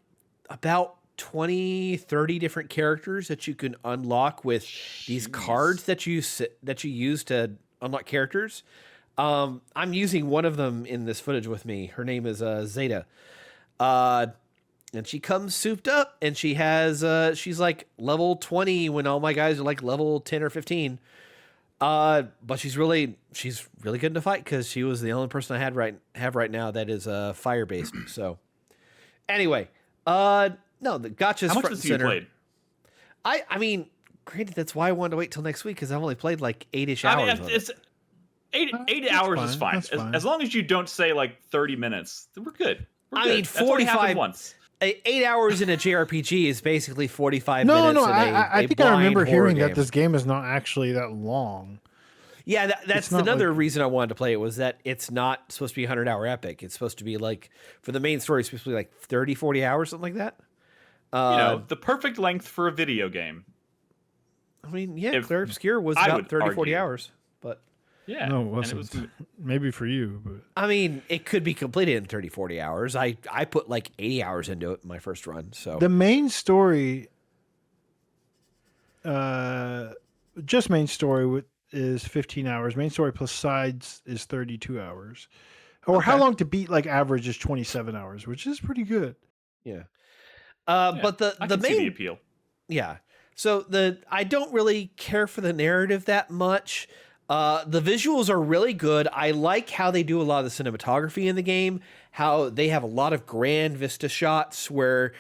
about 20-30 different characters that you can unlock with these cards that you use to unlock characters. I'm using one of them in this footage with me. Her name is Zeta. And she comes souped up and she has she's like level 20 when all my guys are like level 10 or 15. But she's really good in the fight because she was the only person I have right now that is fire based. So anyway, no, the gotcha's front and center. How much has you played? I mean, granted, that's why I wanted to wait till next week because I've only played like 8-ish hours.
I mean, it's 8 hours is fine. As long as you don't say like 30 minutes, we're good. I mean,
45 once. 8 hours in a JRPG is basically 45 minutes.
No, I think I remember hearing that this game is not actually that long.
Yeah, that's another reason I wanted to play it was that it's not supposed to be a 100-hour epic. It's supposed to be like, for the main story, it's supposed to be like 30, 40 hours, something like that.
The perfect length for a video game.
I mean, yeah,
If
Clear Obscure was
I
about
would
30, 40
argue.
hours. But
Yeah.
No, it
and
wasn't.
was
Maybe for you, but
I mean, it could be completed in 30, 40 hours. I put like 80 hours into it in my first run. So
the main story, just main story is 15 hours. Main story plus sides is 32 hours. Or how
Okay.
long to beat like average is 27 hours, which is pretty good.
yeah.
Yeah,
But
I
the
can see the
main
appeal.
yeah. So I don't really care for the narrative that much. The visuals are really good. I like how they do a lot of the cinematography in the game, how they have a lot of grand vista shots where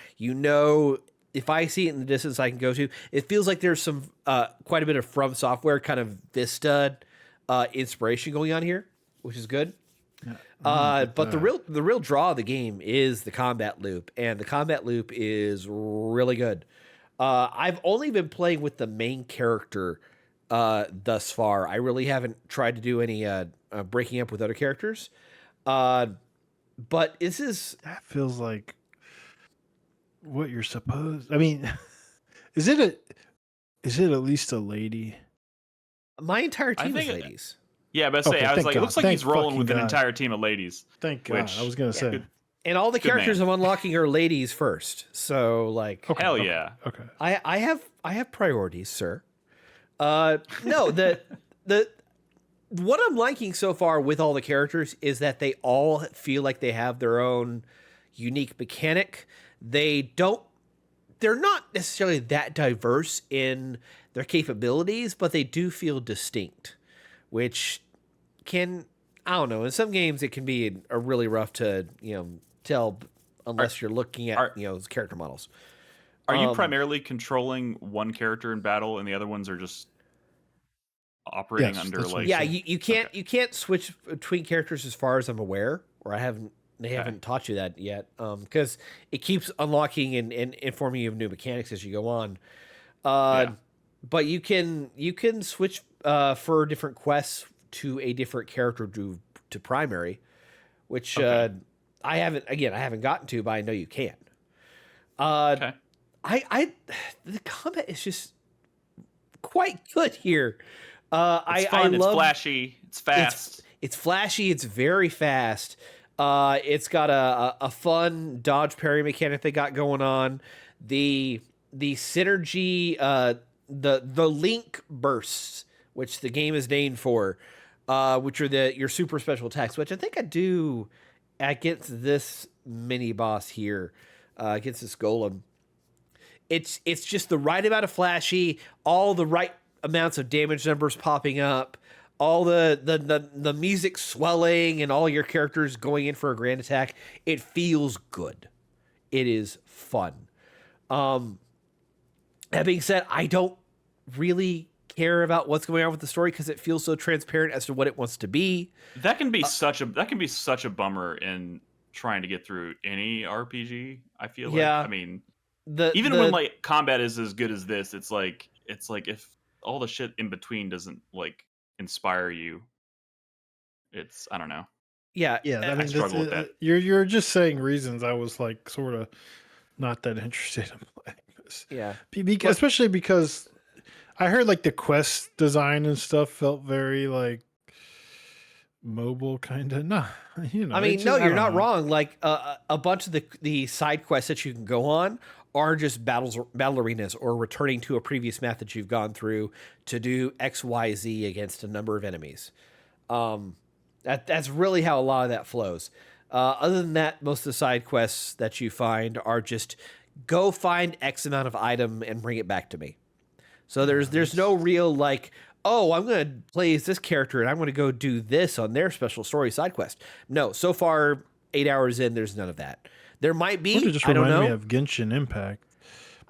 if I see it in the distance I can go to. It feels like there's some quite a bit of From Software kind of vista inspiration going on here, which is good. But the real draw of the game is the combat loop, and the combat loop is really good. I've only been playing with the main character thus far. I really haven't tried to do any breaking up with other characters. But
That feels like what you're supposed. I mean, is it at least a lady?
my entire
I
team is
think
ladies.
Yeah, but I say,
Okay,
I was
thank
like, it
God.
looks like
Thank
he's rolling
fucking
with an
God.
entire team of ladies.
Thank God.
Which-
I was gonna say.
Good-
And all the
Good
characters
man.
I'm unlocking are ladies first. So like
Okay,
Hell
okay,
yeah.
Okay.
I have priorities, sir. No, the what I'm liking so far with all the characters is that they all feel like they have their own unique mechanic. They're not necessarily that diverse in their capabilities, but they do feel distinct, which I don't know, in some games it can be a really rough to, tell unless you're looking at, character models.
Are you primarily controlling one character in battle and the other ones are just operating
Yes,
under
that's what
like...
he
Yeah,
said.
you can't switch between characters as far as I'm aware, or they haven't taught you that yet, because it keeps unlocking and informing you of new mechanics as you go on. But you can switch for different quests to a different character to primary, which
Okay.
I haven't gotten to, but I know you can.
Okay.
The combat is just quite good here.
It's fun, it's flashy, it's fast.
It's flashy. It's very fast. It's got a fun dodge parry mechanic they got going on. The synergy, the link bursts, which the game is named for, which are your super special attacks, which I think I do against this mini boss here, against this golem. It's just the right amount of flashy, all the right amounts of damage numbers popping up, all the music swelling, and all your characters going in for a grand attack. It feels good. It is fun. That being said, I don't really care about what's going on with the story because it feels so transparent as to what it wants to be.
That can be such a bummer in trying to get through any RPG, I feel like.
Yeah.
I mean,
When
when like combat is as good as this, it's like if all the shit in between doesn't like inspire you, I don't know.
yeah,
Yeah, I mean,
struggle with that.
You're just saying reasons I was like sort of not that interested in playing this.
yeah.
Especially because I heard like the quest design and stuff felt very like mobile kind of. Nah,
I mean, no, you're not wrong. Like a bunch of the side quests that you can go on are just battle arenas or returning to a previous map that you've gone through to do X, Y, Z against a number of enemies. That's really how a lot of that flows. Other than that, most of the side quests that you find are just go find X amount of item and bring it back to me. So there's no real like, oh, I'm going to play as this character and I'm going to go do this on their special story side quest. No, so far 8 hours in, there's none of that. There might be.
It just
I don't
reminded
know.
me of Genshin Impact,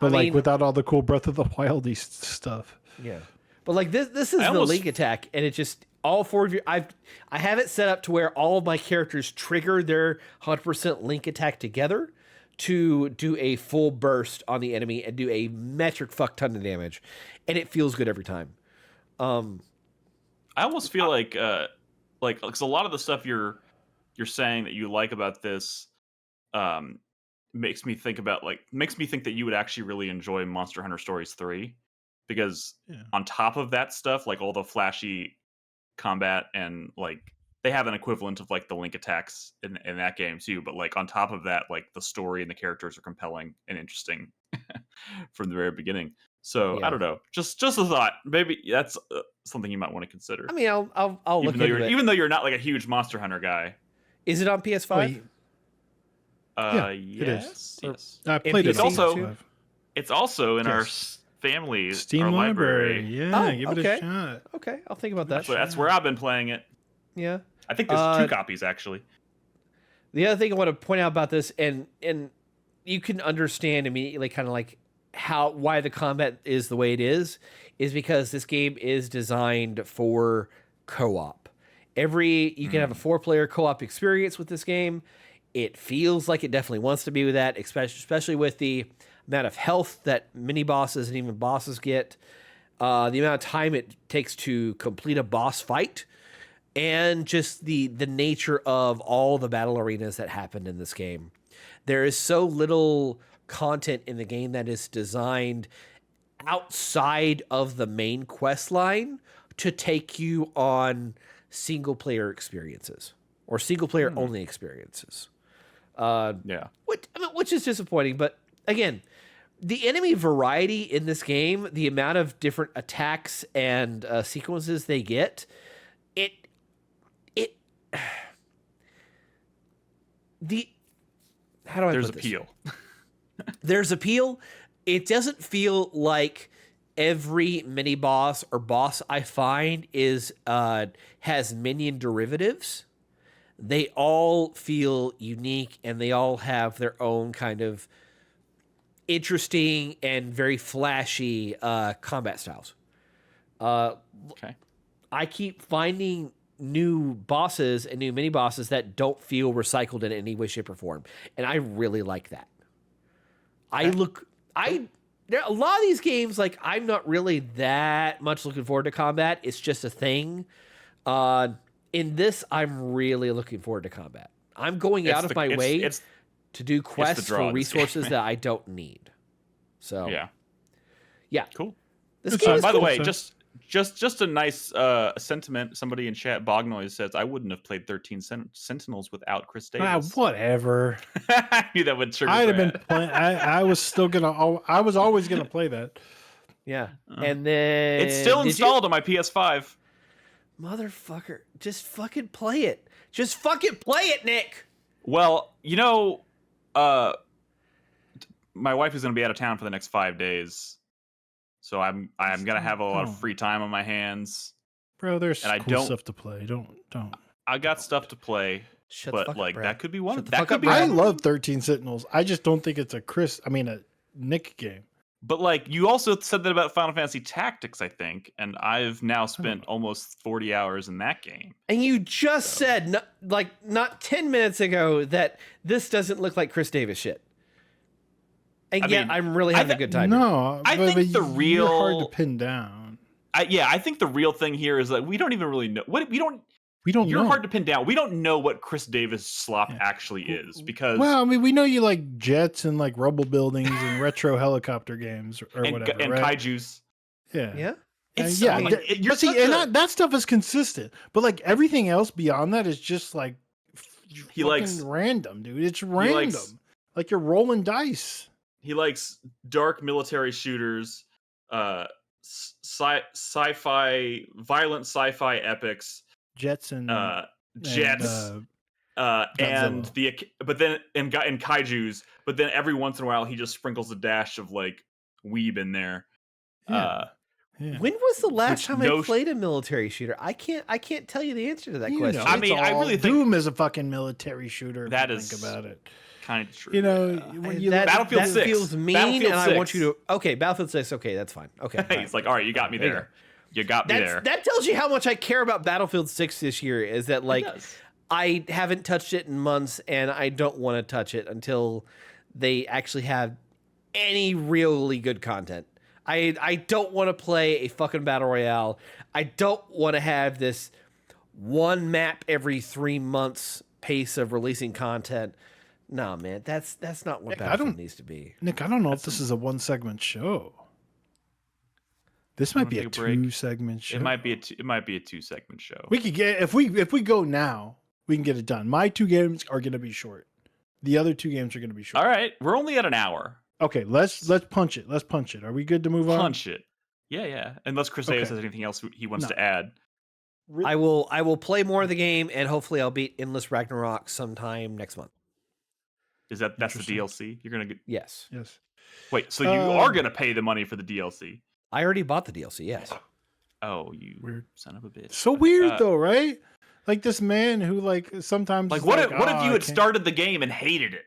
but
I
like
mean-
without all the cool Breath of the Wildy stuff.
Yeah, but like this is the
almost-
link attack, and it just all four of you. I have it set up to where all of my characters trigger their 100% link attack together to do a full burst on the enemy and do a metric fuck ton of damage, and it feels good every time.
I almost feel like because a lot of the stuff you're saying that you like about this, makes me think that you would actually really enjoy Monster Hunter Stories 3, because on top of that stuff, like all the flashy combat and like they have an equivalent of like the Link attacks in that game too, but like on top of that, like the story and the characters are compelling and interesting from the very beginning. So I don't know, just a thought. Maybe that's something you might want to consider.
I mean, I'll look into it.
Even though you're not like a huge Monster Hunter guy.
Is it on PS5?
Yeah,
yes.
I played it.
It's also in our family
Steam
our
library. Yeah,
Oh,
give it
okay.
a shot.
Okay, I'll think about that.
That's where I've been playing it.
Yeah.
I think there's 2 copies actually.
The other thing I want to point out about this, and you can understand immediately kind of like why the combat is the way it is because this game is designed for co-op. You can have a 4-player co-op experience with this game. It feels like it definitely wants to be with that, especially with the amount of health that mini bosses and even bosses get, the amount of time it takes to complete a boss fight, and just the nature of all the battle arenas that happened in this game. There is so little content in the game that is designed outside of the main quest line to take you on single player experiences or single player only experiences. Which is disappointing, but again, the enemy variety in this game, the amount of different attacks and sequences they get, how do I
There's
put this?
appeal.
There's appeal. It doesn't feel like every mini boss or boss I find has minion derivatives. They all feel unique and they all have their own kind of interesting and very flashy combat styles.
Okay.
I keep finding new bosses and new mini bosses that don't feel recycled in any way, shape, or form, and I really like that. A lot of these games, like I'm not really that much looking forward to combat. It's just a thing. In this, I'm really looking forward to combat. I'm going out of my way to do quests for resources that I don't need. So yeah,
cool.
This game is
by
cool.
the way, just a nice sentiment. Somebody in chat, Bognoise, says, "I wouldn't have played 13 Sentinels without Chris Davis."
Whatever.
I knew that would trigger.
I'd have been playing. I was still gonna. I was always gonna play that.
Yeah, and then
it's still installed on my PS5.
Motherfucker, just fucking play it. Just fucking play it, Nick.
Well, my wife is going to be out of town for the next 5 days, so I'm going to have a lot of free time on my hands.
Bro, there's cool stuff to play. Don't.
I got stuff to play, but like that could be one. That could be.
I love 13 Sentinels. I just don't think it's a Nick game.
But like you also said that about Final Fantasy Tactics, I think, and I've now spent almost 40 hours in that game.
And you just said, not 10 minutes ago, that this doesn't look like Chris Davis shit. And yet I'm really having a good time.
No,
I think the real...
You're hard to pin down.
I think the real thing here is that we don't even really know. We don't You're hard to pin down. We don't know what Chris Davis slop actually is because.
Well, I mean, we know you like jets and like rubble buildings and retro helicopter games or whatever,
and
right?
kaijus.
Yeah.
And
that stuff is consistent, but like everything else beyond that is just like
he likes
random, dude. It's random, like you're rolling dice.
He likes dark military shooters, sci-fi, violent sci-fi epics.
Jets and
jets and kaijus, but then every once in a while he just sprinkles a dash of like weeb in there.
When was the last time I played a military shooter? I can't tell you the answer to that question.
I mean, I really think
Doom is a fucking military shooter.
That is
think about it.
Kind of true.
You know, when you
Battlefield 6
feels mean,
Battlefield
and
6.
I want you to. Okay, Battlefield 6. Okay, that's fine. Okay,
He's like, all right, you got me there. You got me there.
That tells you how much I care about Battlefield 6 this year, is that like I haven't touched it in months and I don't want to touch it until they actually have any really good content. I don't want to play a fucking battle royale. I don't want to have this one map every 3 months pace of releasing content. No, man, that's not what
Nick,
Battlefield needs to be.
Nick, I don't know if this is a 1-segment show. This might be a 2-segment show.
It might be a 2-segment show.
We could get if we go now, we can get it done. My 2 games are going to be short. The other 2 games are going to be short.
All right, we're only at an hour.
Okay, let's punch it. Let's punch it. Are we good to move on?
Punch it. Yeah. Unless Chrysaeus has anything else he wants to add.
I will play more of the game, and hopefully I'll beat Endless Ragnarok sometime next month.
That's the DLC? You're gonna get?
Yes.
Wait, so you are gonna pay the money for the DLC?
I already bought the DLC. Yes.
Oh, you
weird
son of a bitch.
So weird though, right? Like this man who like sometimes
what if you had started the game and hated it?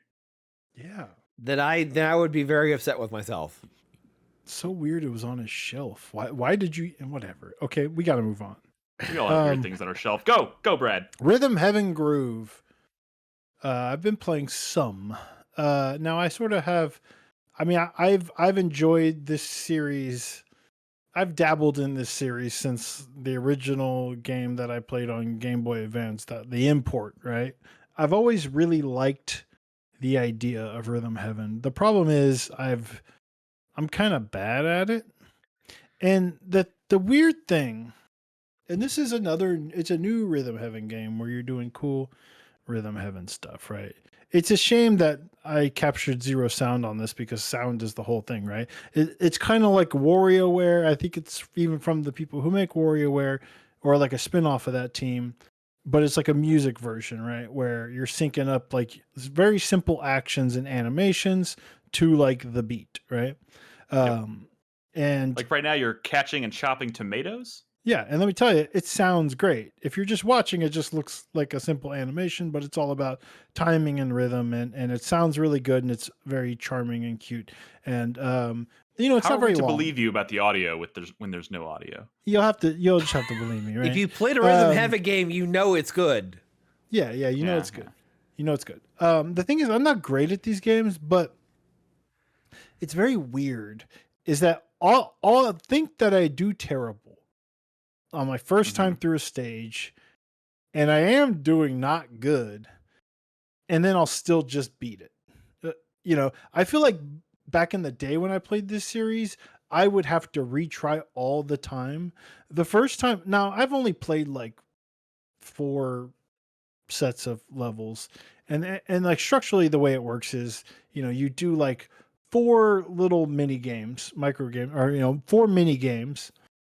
Yeah.
Then I would be very upset with myself.
So weird it was on his shelf. Why did you whatever. Okay, we gotta move on.
We all have weird things on our shelf. Go, Brad.
Rhythm Heaven Groove. I've been playing some. Now I sort of have. I mean, I've enjoyed this series. I've dabbled in this series since the original game that I played on Game Boy Advance, the import. Right. I've always really liked the idea of Rhythm Heaven. The problem is I'm kind of bad at it, and the weird thing. And this is it's a new Rhythm Heaven game where you're doing cool Rhythm Heaven stuff, right? It's a shame that I captured zero sound on this because sound is the whole thing, right? It's kind of like WarioWare. I think it's even from the people who make WarioWare or like a spin-off of that team, but it's like a music version, right? Where you're syncing up like very simple actions and animations to like the beat, right? And
like right now you're catching and chopping tomatoes.
Yeah, and let me tell you, it sounds great. If you're just watching, it just looks like a simple animation, but it's all about timing and rhythm, and it sounds really good, and it's very charming and cute. And it's not very long.
How are we to believe you about the audio when there's no audio?
You'll just have to believe me, right?
If you played a Rhythm Heaven game, you know it's good.
Yeah, you know it's good. You know it's good. The thing is, I'm not great at these games, but it's very weird. Is that all I think that I do terrible on my first time through a stage, and I am doing not good, and then I'll still just beat it. I feel like back in the day when I played this series, I would have to retry all the time. The first time, now I've only played like 4 sets of levels, and like structurally the way it works is, you do like 4 little mini games, micro game, or 4 mini games.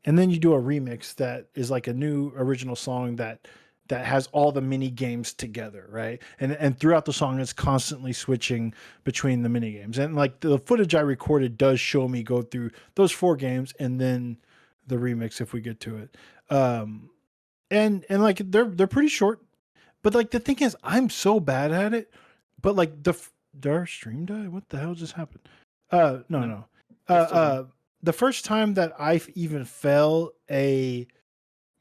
And then you do a remix that is like a new original song that has all the mini games together, right? And throughout the song, it's constantly switching between the mini games. And like the footage I recorded does show me go through those 4 games and then the remix if we get to it. And like they're pretty short, but like the thing is, I'm so bad at it. But like did our stream die? What the hell just happened? No. The first time that I've even fell a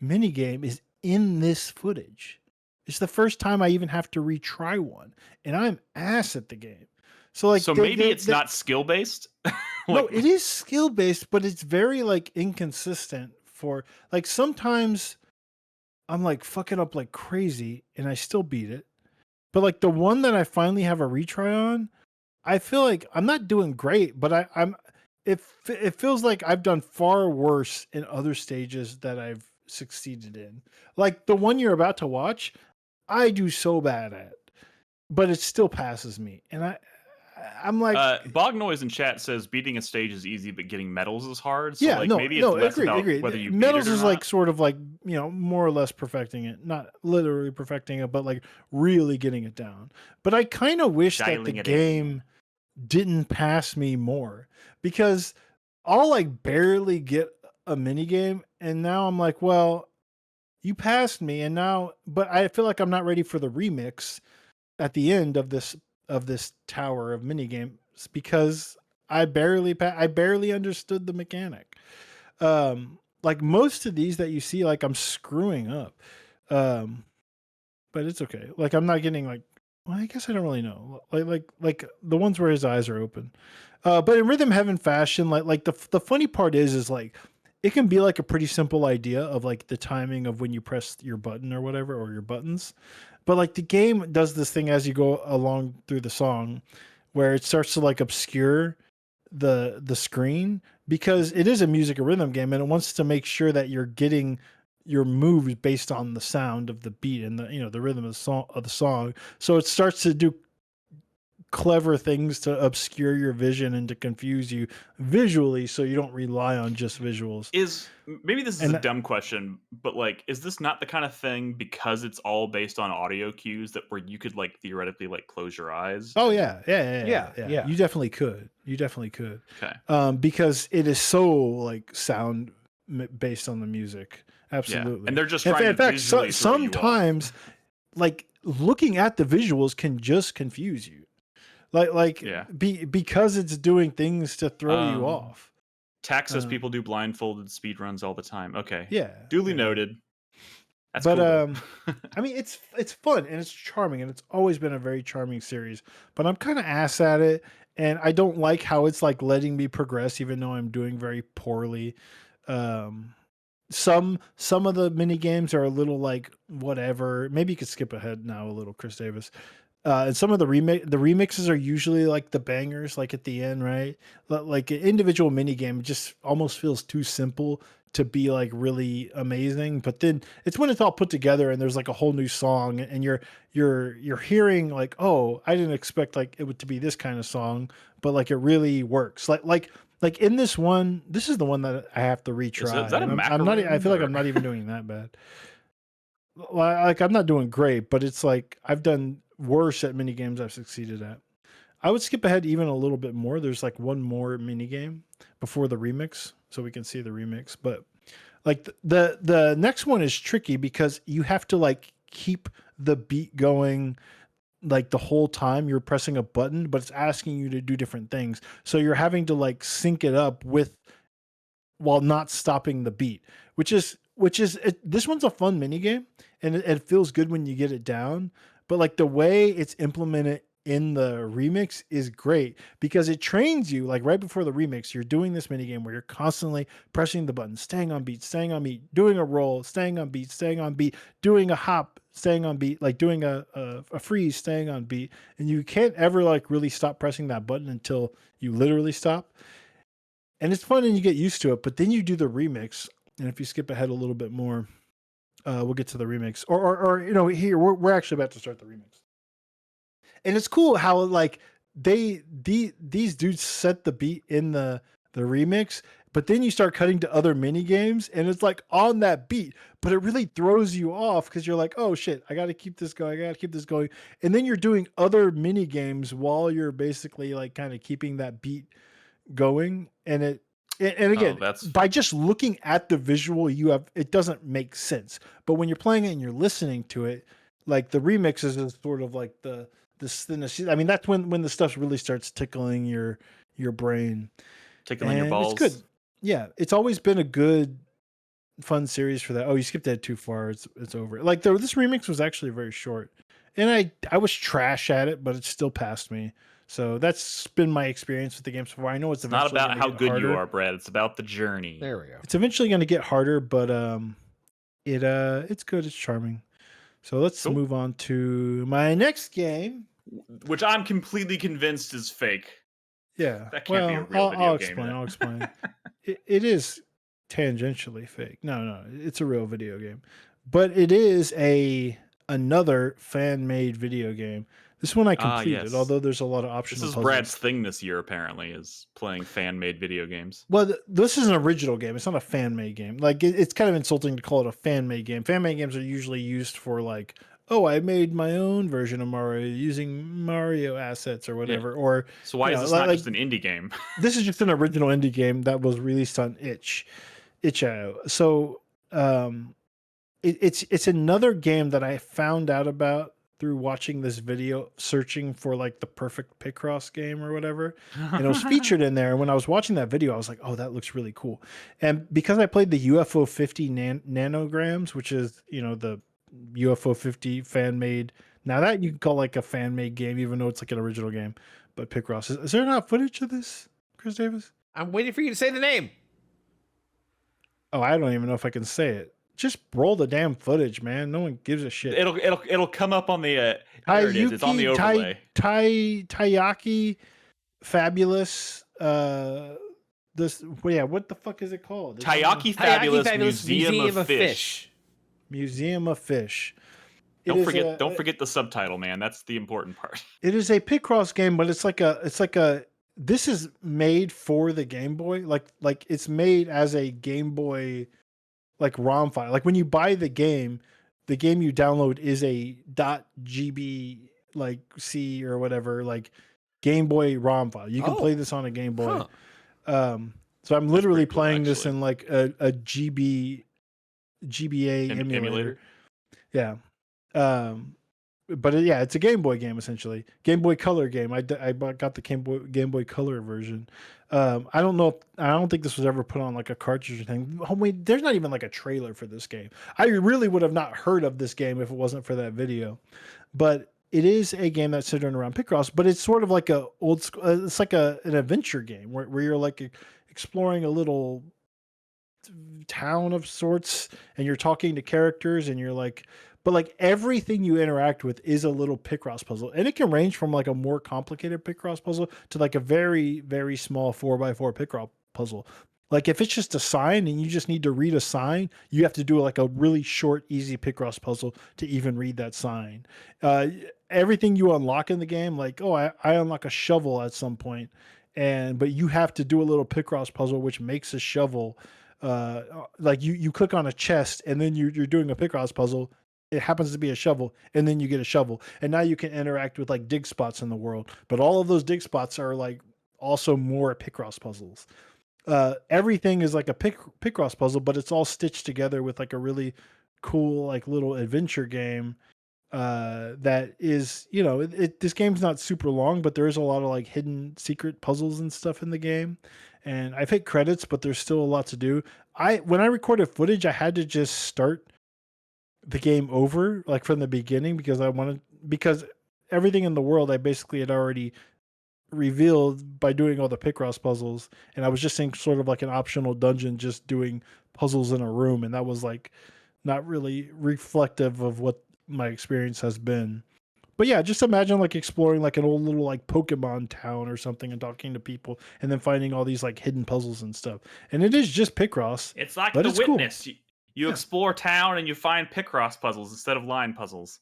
mini game is in this footage. It's the first time I even have to retry one, and I'm ass at the game. So
maybe it's not skill based.
No, it is skill based, but it's very like inconsistent. For like sometimes I'm like fucking up like crazy, and I still beat it. But like the one that I finally have a retry on, I feel like I'm not doing great, but I'm. It feels like I've done far worse in other stages that I've succeeded in. Like the one you're about to watch, I do so bad at, but it still passes me. And I'm like,
Bog Noise in chat says beating a stage is easy, but getting medals is hard. So
yeah,
maybe it's less about whether you
medals
beat it or
is
not.
like sort of like more or less perfecting it, not literally perfecting it, but like really getting it down. But I kind of wish that the game didn't pass me more, because I'll like barely get a mini game, and now I'm like, well, you passed me, and now, but I feel like I'm not ready for the remix at the end of this tower of mini games because I barely understood the mechanic. Like most of these that you see, like I'm screwing up, but it's okay. Like I'm not getting like. Well, I guess I don't really know. Like the ones where his eyes are open. But in Rhythm Heaven fashion, like the funny part is like it can be like a pretty simple idea of like the timing of when you press your button or whatever, or your buttons. But like the game does this thing as you go along through the song, where it starts to like obscure the screen, because it is a music and rhythm game, and it wants to make sure that you're getting your moves based on the sound of the beat and the rhythm of the song. So it starts to do clever things to obscure your vision and to confuse you visually, so you don't rely on just visuals.
Maybe this is a dumb question, but like, is this not the kind of thing, because it's all based on audio cues, that where you could like theoretically like close your eyes?
Oh yeah. You definitely could.
Okay.
Because it is so like sound based on the music. Absolutely.
Yeah. And they're just trying to visually
sometimes like looking at the visuals can just confuse you. Because it's doing things to throw you off.
Tax says people do blindfolded speed runs all the time. Okay.
Yeah.
Duly noted. That's
cool.
I
mean, it's fun and it's charming, and it's always been a very charming series. But I'm kind of ass at it, and I don't like how it's like letting me progress, even though I'm doing very poorly. Some of the mini games are a little like whatever. Maybe you could skip ahead now a little, Chris Davis. And some of the remixes are usually like the bangers, like at the end, right? Like an individual mini game just almost feels too simple to be like really amazing. But then it's when it's all put together and there's like a whole new song, and you're hearing like, oh, I didn't expect like it would to be this kind of song, but like it really works. Like in this one, this is the one that I have to retry.
Is that
I feel like I'm not even doing that bad. Like I'm not doing great, but it's like I've done worse at mini games I've succeeded at. I would skip ahead even a little bit more. There's like one more mini game before the remix, so we can see the remix. But like the next one is tricky because you have to like keep the beat going like the whole time you're pressing a button, but it's asking you to do different things. So you're having to like sync it up with while not stopping the beat, which is this one's a fun mini game, and it feels good when you get it down. But like the way it's implemented in the remix is great, because it trains you like right before the remix. You're doing this mini game where you're constantly pressing the button, staying on beat, doing a roll, staying on beat, doing a hop, staying on beat, like doing a freeze, staying on beat. And you can't ever like really stop pressing that button until you literally stop. And it's fun and you get used to it, but then you do the remix. And if you skip ahead a little bit more, we'll get to the remix. Or here we're actually about to start the remix. And it's cool how like these dudes set the beat in the remix, but then you start cutting to other mini games and it's like on that beat, but it really throws you off because you're like, oh shit, I got to keep this going. And then you're doing other mini games while you're basically like kind of keeping that beat going. And again, by just looking at the visual, it doesn't make sense. But when you're playing it and you're listening to it, like the remixes is sort of like I mean, that's when the stuff really starts tickling your brain,
tickling your balls.
It's good. Yeah, it's always been a good, fun series for that. Oh, you skipped that too far. It's over. Like this remix was actually very short, and I was trash at it, but it still passed me. So that's been my experience with the game so far. I know it's
not about how good
harder.
You are, Brad. It's about the journey.
There we go.
It's eventually going to get harder, but it's good. It's charming. So let's move on to my next game,
which I'm completely convinced is fake.
Yeah,
that can't be a real video game.
I'll explain. It is tangentially fake. No, it's a real video game, but it is another fan-made video game. This one I completed,
yes.
Although there's a lot of optional
This is
puzzles.
Brad's thing this year, apparently, is playing fan-made video games.
Well, this is an original game. It's not a fan-made game. Like, it's kind of insulting to call it a fan-made game. Fan-made games are usually used for, like, oh, I made my own version of Mario using Mario assets or whatever. Yeah. Or
so why is this not just an indie game?
This is just an original indie game that was released on itch.io. So it's another game that I found out about through watching this video, searching for like the perfect Picross game or whatever. And it was featured in there. And when I was watching that video, I was like, oh, that looks really cool. And because I played the UFO 50 nanograms, which is, the UFO 50 fan made. Now that you can call like a fan made game, even though it's like an original game. But Picross, is there not footage of this, Chris Davis?
I'm waiting for you to say the name.
Oh, I don't even know if I can say it. just roll the damn footage, man. No one gives a shit.
It'll come up on the there it is. It's on the overlay.
Taiyaki Fabulous. What the fuck is it called?
Taiyaki Fabulous Museum of Fish.
Museum of Fish.
Don't forget the subtitle, man. That's the important part.
It is a Picross game, but it's like a this is made for the Game Boy. Like it's made as a Game Boy like ROM file. Like when you buy the game you download is a .gb like C or whatever, like Game Boy ROM file. You can play this on a Game Boy. So I'm literally playing this in like a GBA emulator. Yeah. But it's a Game Boy game essentially. Game Boy Color game. I got the Game Boy Color version. I don't think this was ever put on like a cartridge or thing. Oh, wait, there's not even like a trailer for this game. I really would have not heard of this game if it wasn't for that video. But it is a game that's centered around Picross, but it's sort of like a old school. It's like an adventure game where you're like exploring a little town of sorts, and you're talking to characters, and you're like. But like everything you interact with is a little Picross puzzle, and it can range from like a more complicated Picross puzzle to like a very, very small 4x4 Picross puzzle. Like if it's just a sign and you just need to read a sign, you have to do like a really short, easy Picross puzzle to even read that sign. Everything you unlock in the game, like I unlock a shovel at some point, but you have to do a little Picross puzzle which makes a shovel. Like you click on a chest and then you're doing a Picross puzzle. It happens to be a shovel, and then you get a shovel, and now you can interact with like dig spots in the world. But all of those dig spots are like also more Picross puzzles. Everything is like a Picross puzzle, but it's all stitched together with like a really cool like little adventure game. That is, this game's not super long, but there is a lot of like hidden secret puzzles and stuff in the game. And I've hit credits, but there's still a lot to do. When I recorded footage, I had to just start the game over like from the beginning because everything in the world I basically had already revealed by doing all the Picross puzzles, and I was just in sort of like an optional dungeon just doing puzzles in a room, and that was like not really reflective of what my experience has been. But yeah, just imagine like exploring like an old little like Pokemon town or something and talking to people and then finding all these like hidden puzzles and stuff. And it is just Picross.
It's like The Witness. Cool. You explore town and you find Picross puzzles instead of line puzzles.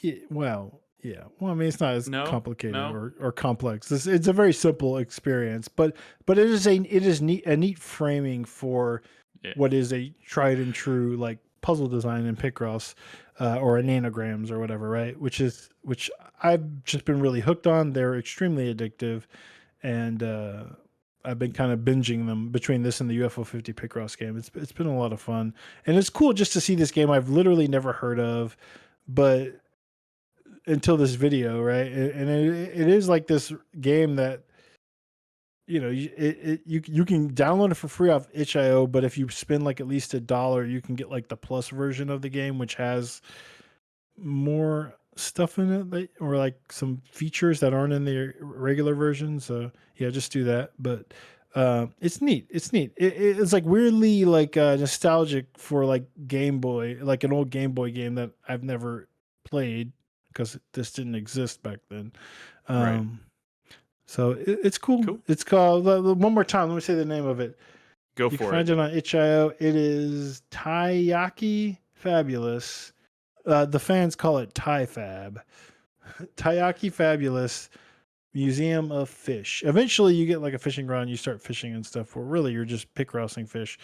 Yeah, well, I mean, it's not as complicated or complex. It's a very simple experience, but it is a neat framing for what is a tried and true like puzzle design in Picross or nanograms or whatever, right? Which I've just been really hooked on. They're extremely addictive, and I've been kind of binging them between this and the UFO 50 Picross game. It's been a lot of fun, and it's cool just to see this game I've literally never heard of, but until this video, right? And it is like this game that you can download it for free off itch.io, but if you spend like at least $1, you can get like the plus version of the game, which has more stuff in it or like some features that aren't in the regular version. So yeah, just do that. But it's neat. It's like weirdly like nostalgic for like Game Boy, like an old Game Boy game that I've never played because this didn't exist back then.
Right.
So it's cool. It's called, one more time, let me say the name of it.
You can find
it on itch.io. It is Taiyaki Fabulous. The fans call it Taifab. Taiyaki Fabulous Museum of Fish. Eventually you get like a fishing rod and you start fishing and stuff, where really you're just pick-crossing fish.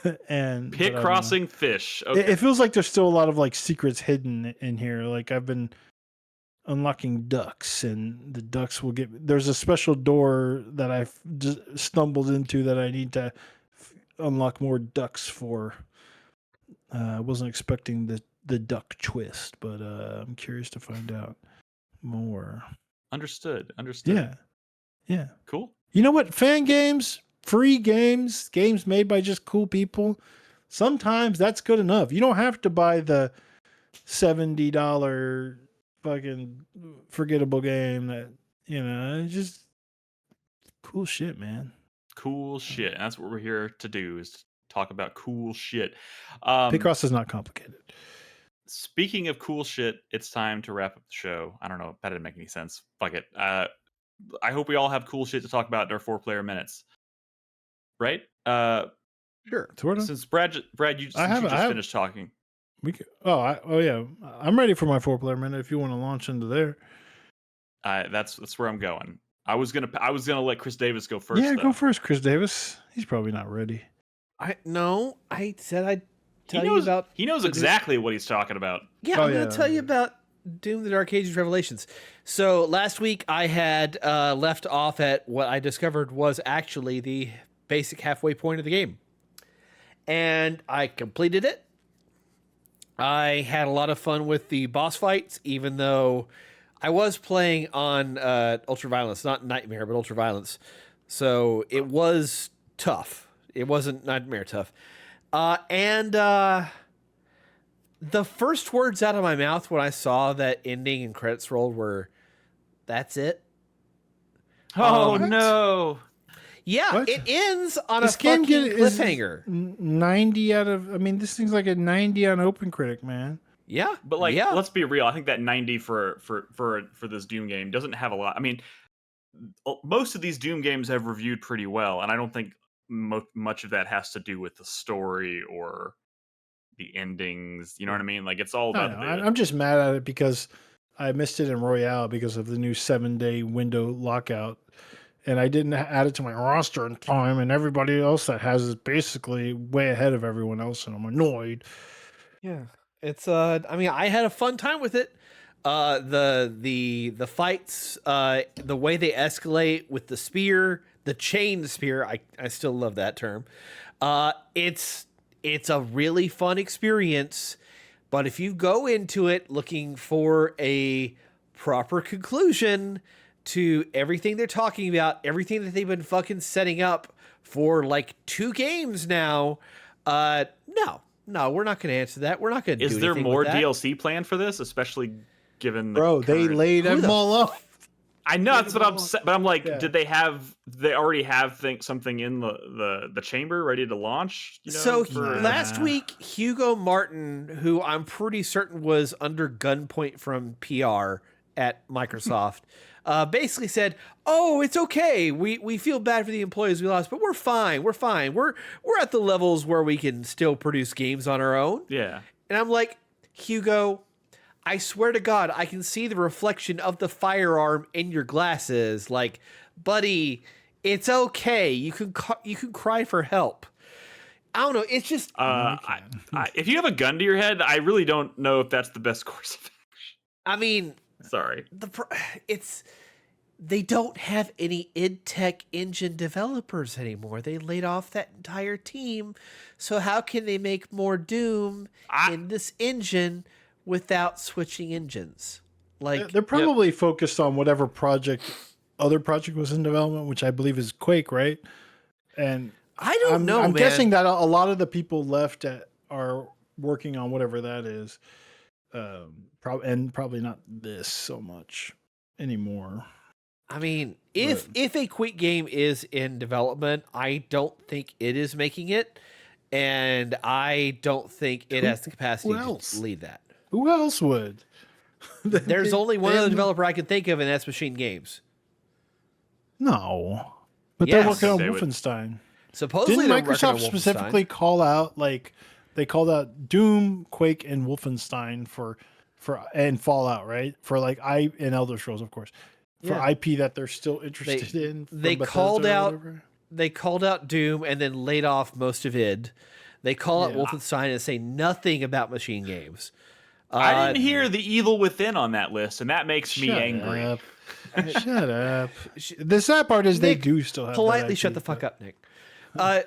Pick-crossing fish. Okay.
It feels like there's still a lot of like secrets hidden in here. Like I've been unlocking ducks, and the ducks will there's a special door that I've just stumbled into that I need to unlock more ducks for. I wasn't expecting the duck twist, but I'm curious to find out more.
Understood.
Yeah.
Cool.
You know what? Fan games, free games made by just cool people. Sometimes that's good enough. You don't have to buy the $70 fucking forgettable game that, just cool shit, man.
Cool shit. That's what we're here to do, is talk about cool shit.
Picross is not complicated.
Speaking of cool shit, it's time to wrap up the show. I don't know. That didn't make any sense. Fuck it. I hope we all have cool shit to talk about in our 4-player minutes. Right?
Sure.
Sort of.
Since Brad, you just finished talking.
Yeah. I'm ready for my 4-player minute if you want to launch into there.
That's where I'm going. I was gonna let Chris Davis go first.
Yeah,
though.
go first, Chris Davis. He's probably not ready.
I said I'd tell you about.
He knows exactly what he's talking about.
Yeah, I'm going to tell you about Doom: The Dark Ages Revelations. So last week I had left off at what I discovered was actually the basic halfway point of the game, and I completed it. I had a lot of fun with the boss fights, even though I was playing on Ultraviolence, not Nightmare, but Ultraviolence. So it was tough. It wasn't Nightmare tough. And the first words out of my mouth when I saw that ending and credits rolled were, "That's it."
Oh, no.
Yeah,
What?
it ends on
This
a
game
fucking
is
cliffhanger.
90 out of. I mean, this thing's like a 90 on OpenCritic, man.
Yeah,
But like,
yeah.
let's be real. I think that 90 for this Doom game doesn't have a lot. I mean, most of these Doom games have reviewed pretty well, and I don't think much of that has to do with the story or the endings. You know what I mean? Like, it's all about.
I'm just mad at it because I missed it in Royale because of the new 7-day window lockout, and I didn't add it to my roster in time, and everybody else that has is basically way ahead of everyone else, and I'm annoyed.
Yeah. It's I mean, I had a fun time with it. The fights, the way they escalate with the spear, the chain spear, I still love that term. It's a really fun experience, but if you go into it looking for a proper conclusion to everything they're talking about, everything that they've been fucking setting up for like 2 games now, no, we're not going to answer that. We're not going to do anything.
Is there more
with that.
DLC planned for this, especially given the
They laid them all up.
I know that's what I'm saying, but I'm like, did they already have something in the chamber ready to launch? You know,
last week, Hugo Martin, who I'm pretty certain was under gunpoint from PR at Microsoft, basically said, "Oh, it's okay. We feel bad for the employees we lost, but we're fine. We're fine. We're at the levels where we can still produce games on our own."
Yeah.
And I'm like, Hugo, I swear to God, I can see the reflection of the firearm in your glasses. Like, buddy, it's okay. You can cry for help. I don't know. It's just
if you have a gun to your head, I really don't know if that's the best course of action.
I mean,
sorry.
They don't have any id Tech engine developers anymore. They laid off that entire team. So how can they make more Doom in this engine without switching engines? Like,
they're probably focused on whatever other project was in development, which I believe is Quake, right? And
I don't know.
I'm guessing that a lot of the people left are working on whatever that is. Probably not this so much anymore.
I mean, if a Quake game is in development, I don't think it is making it, and I don't think it has the capacity to lead that.
Who else would?
There's only one other developer I can think of, and that's Machine Games.
No, but they're working on Wolfenstein.
Supposedly,
didn't Microsoft specifically call out, like, they called out Doom, Quake, and Wolfenstein for and Fallout, right? For like and Elder Scrolls, of course, for IP that they're still interested in.
They called out Doom and then laid off most of id. They call out Wolfenstein and say nothing about Machine Games.
I didn't hear the Evil Within on that list, and that makes me angry.
Shut up. The sad part is
Nick,
they do still have
politely shut the fuck up, Nick. No,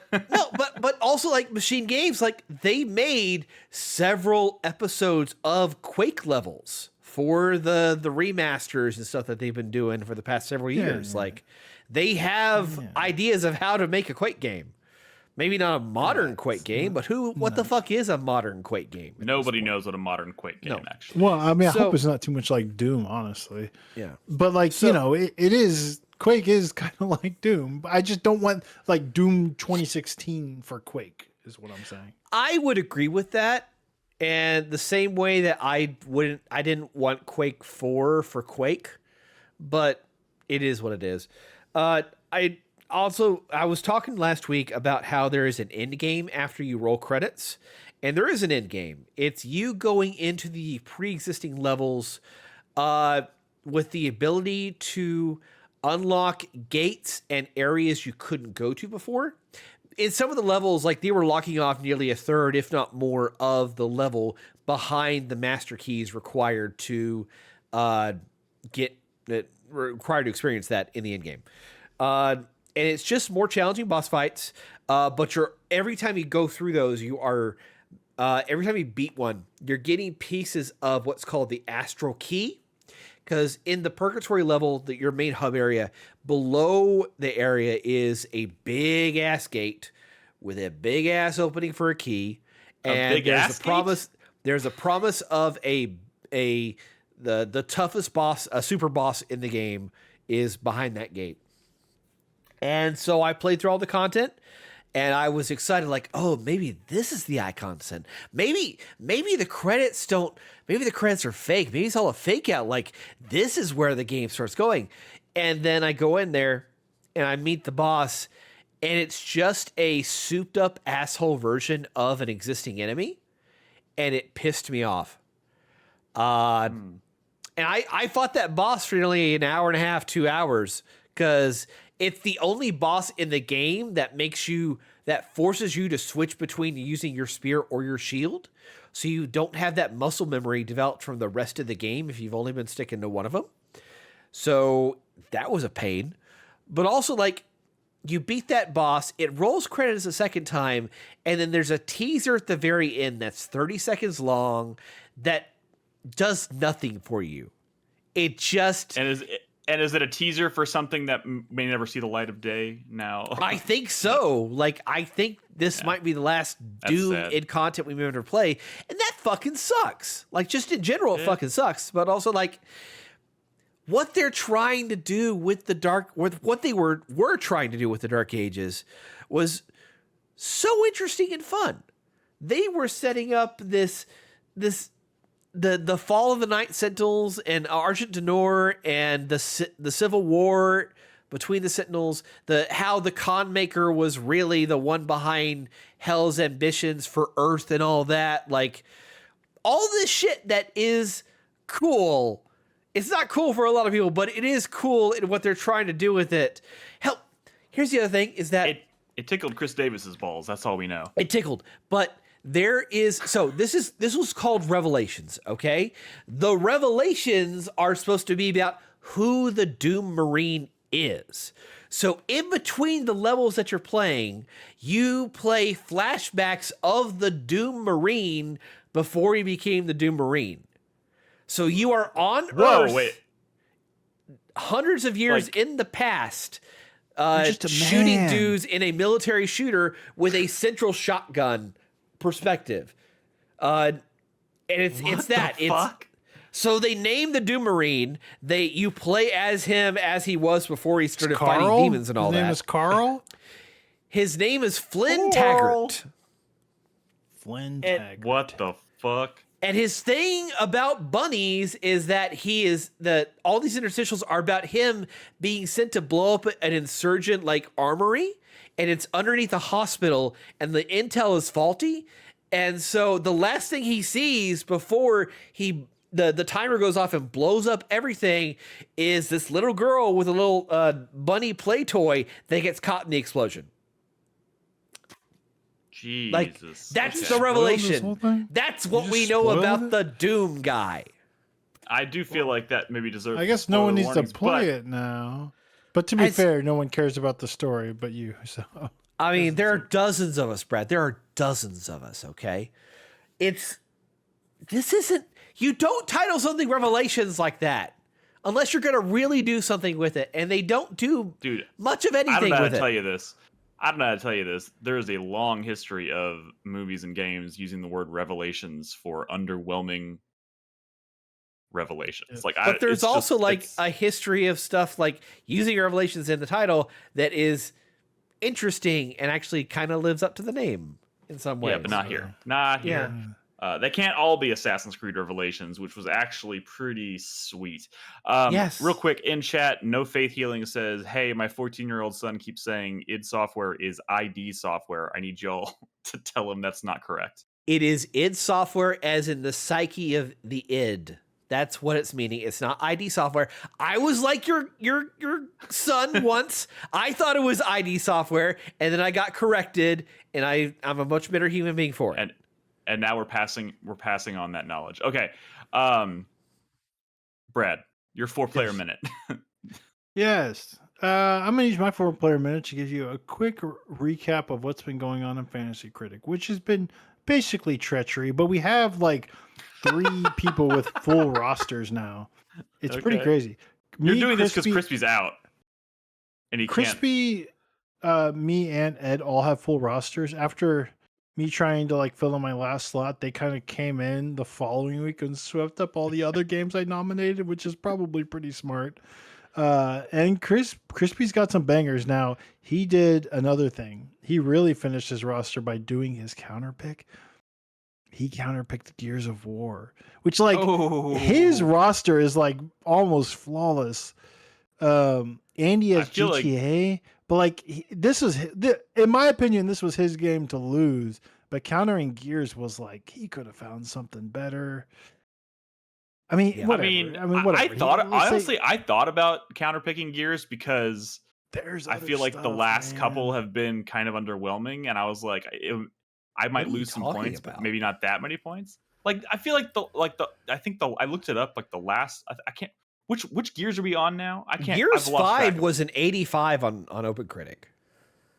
but also, like, Machine Games, like, they made several episodes of Quake levels for the remasters and stuff that they've been doing for the past several years. Like, they have ideas of how to make a Quake game. Maybe not a modern Quake game, but what the fuck is a modern Quake game?
Nobody knows what a modern Quake game actually.
Well, I mean, I hope it's not too much like Doom, honestly.
Yeah.
But, like, it is, Quake is kind of like Doom. I just don't want, like, Doom 2016 for Quake. is what I'm saying.
I would agree with that. And the same way that I didn't want Quake 4 for Quake, but it is what it is. I was talking last week about how there is an end game after you roll credits, and there is an end game. It's you going into the pre-existing levels with the ability to unlock gates and areas you couldn't go to before. In some of the levels, like they were locking off nearly a third, if not more, of the level behind the master keys required to required to experience that in the end game. And it's just more challenging boss fights. But every time you go through those, every time you beat one, you're getting pieces of what's called the astral key. Because in the Purgatory level, your main hub area, below the area is a big ass gate with a big ass opening for a key, and there's a promise of the toughest boss, a super boss in the game, is behind that gate. And so I played through all the content. And I was excited, like, oh, maybe this is the icon sin. Maybe the credits maybe the credits are fake. Maybe it's all a fake out. Like, this is where the game starts going. And then I go in there and I meet the boss, and it's just a souped up asshole version of an existing enemy. And it pissed me off. And I fought that boss for nearly an hour and a half, 2 hours, because it's the only boss in the game that forces you to switch between using your spear or your shield. So you don't have that muscle memory developed from the rest of the game if you've only been sticking to one of them. So that was a pain. But also, like, you beat that boss, it rolls credits a second time, and then there's a teaser at the very end that's 30 seconds long that does nothing for you. It just...
And is it a teaser for something that may never see the light of day now?
I think so. Like, I think this might be the last Doom in content we may ever play. And that fucking sucks. Like, just in general, it fucking sucks. But also, like, what they're trying to do with what they were trying to do with the Dark Ages was so interesting and fun. They were setting up the fall of the Night Sentinels and Argent D'Nor and the civil war between the Sentinels, how the Con Maker was really the one behind Hell's ambitions for Earth and all that. Like, all this shit that is cool. It's not cool for a lot of people, but it is cool in what they're trying to do with it. Hell, here's the other thing is that
it tickled Chris Davis's balls. That's all we know.
It tickled, but this was called Revelations, okay? The Revelations are supposed to be about who the Doom Marine is. So in between the levels that you're playing, you play flashbacks of the Doom Marine before he became the Doom Marine. So you are on Earth hundreds of years in the past, shooting dudes in a military shooter with a central shotgun perspective. And it's that. So they named the Doom Marine. You play as him as he was before he started fighting demons and all that.
His name is Carl?
His name is Flynn Taggart.
Flynn Taggart.
What the fuck?
And his thing about bunnies is that all these interstitials are about him being sent to blow up an insurgent like armory, and it's underneath a hospital, and the intel is faulty. And so the last thing he sees before the timer goes off and blows up everything is this little girl with a little bunny play toy that gets caught in the explosion.
Jesus.
Like, that's the revelation. That's what we know about the Doom guy.
I do feel like that maybe deserves.
I guess no one needs to play it now. But to be fair, no one cares about the story but you. So
I mean, there are dozens of us, Brad. There are dozens of us, okay? You don't title something Revelations like that unless you're going to really do something with it. And they don't do much of anything with it.
I don't know how to tell you this. There is a long history of movies and games using the word revelations for underwhelming revelations.
But there's also a history of stuff like using revelations in the title that is interesting and actually kind of lives up to the name. in some ways.
Yeah, but not here. Not here. They can't all be Assassin's Creed Revelations, which was actually pretty sweet.
Yes.
Real quick, in chat, No Faith Healing says, hey, my 14-year-old son keeps saying id Software is ID Software. I need y'all to tell him that's not correct.
It is id Software as in the psyche of the id. That's what it's meaning. It's not ID Software. I was like your son once. I thought it was ID Software, and then I got corrected, and I'm a much better human being for it.
And now we're passing on that knowledge. Okay. Brad, your 4-player minute.
Yes. I'm going to use my 4-player minute to give you a quick recap of what's been going on in Fantasy Critic, which has been basically treachery, but we have like 3 people with full rosters now. It's pretty crazy.
You're doing this because Crispy's out. And
Crispy, me, and Ed all have full rosters. After me trying to like fill in my last slot, they kind of came in the following week and swept up all the other games I nominated, which is probably pretty smart. And Crispy's got some bangers now. He did another thing. He really finished his roster by doing his counter pick. He counterpicked Gears of War, which like his roster is like almost flawless. Andy has GTA, but like this is, in my opinion, this was his game to lose. But countering Gears was like he could have found something better. I mean, whatever.
I thought about counterpicking Gears because I feel like the last couple have been kind of underwhelming, and I was like, I might lose some points, but maybe not that many points. Like I feel like I looked it up. Like the last, I can't. Which Gears are we on now? I can't.
Gears 5 was an 85 on OpenCritic.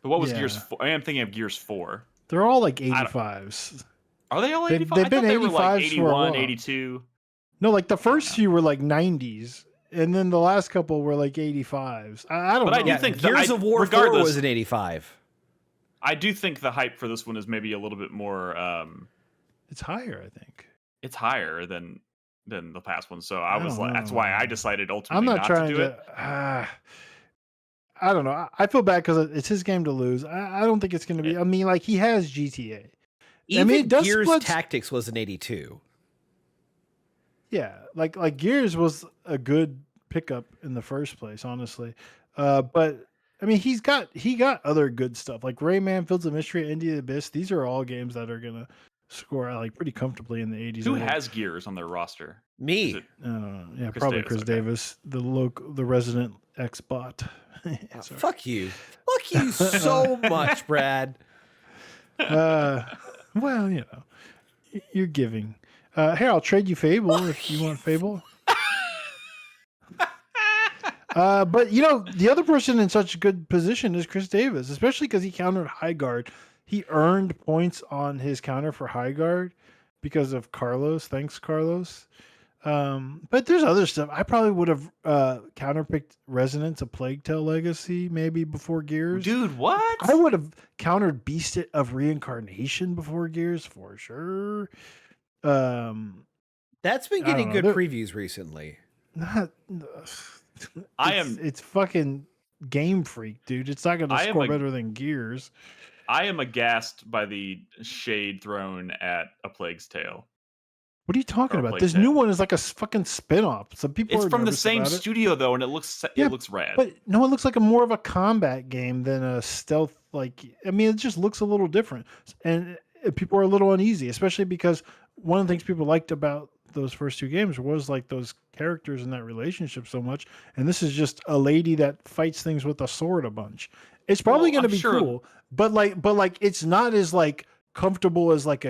But what was Gears 4? I am thinking of Gears 4.
They're all like 85s.
Are they all 85?
They've been 85s. They were like
81, 82.
No, like the first few were like 90s, and then the last couple were like 85s. I don't know.
I do think
Gears of War 4 was an 85.
I do think the hype for this one is maybe a little bit more.
It's higher, I think.
It's higher than the past one, so I was like, that's why I decided ultimately
I'm not trying
to do it.
I don't know. I feel bad because it's his game to lose. I don't think it's going to be. I mean, like he has GTA.
Even Gears Tactics was an 82.
Yeah, like Gears was a good pickup in the first place, honestly. But I mean, he got other good stuff like Rayman, Fields of Mystery, Into the Abyss. These are all games that are gonna score like pretty comfortably in the 80s.
Who has Gears on their roster?
Me.
Yeah, probably Chris Davis, the resident ex-bot.
Fuck you so much, Brad.
Well, you know, you're giving. Here, I'll trade you Fable if you want Fable. But you know, the other person in such a good position is Chris Davis, especially because he countered High Guard. He earned points on his counter for High Guard because of Carlos. Thanks, Carlos. But there's other stuff. I probably would have counterpicked Resonance, A Plague Tale Legacy, maybe before Gears.
Dude, what?
I would have countered Beast of Reincarnation before Gears for sure.
That's been getting good previews recently.
It's fucking Game Freak, dude. It's not going to score better than Gears.
I am aghast by the shade thrown at A Plague's Tale.
What are you talking about? This new one is like a fucking spin-off. Some people
it's from the same studio though, and it looks rad.
But no, it looks like more of a combat game than a stealth. Like, I mean, it just looks a little different, and people are a little uneasy, especially because one of the things people liked about those first two games was like those characters and that relationship so much. And this is just a lady that fights things with a sword a bunch. It's probably going to be cool, but like it's not as like comfortable as like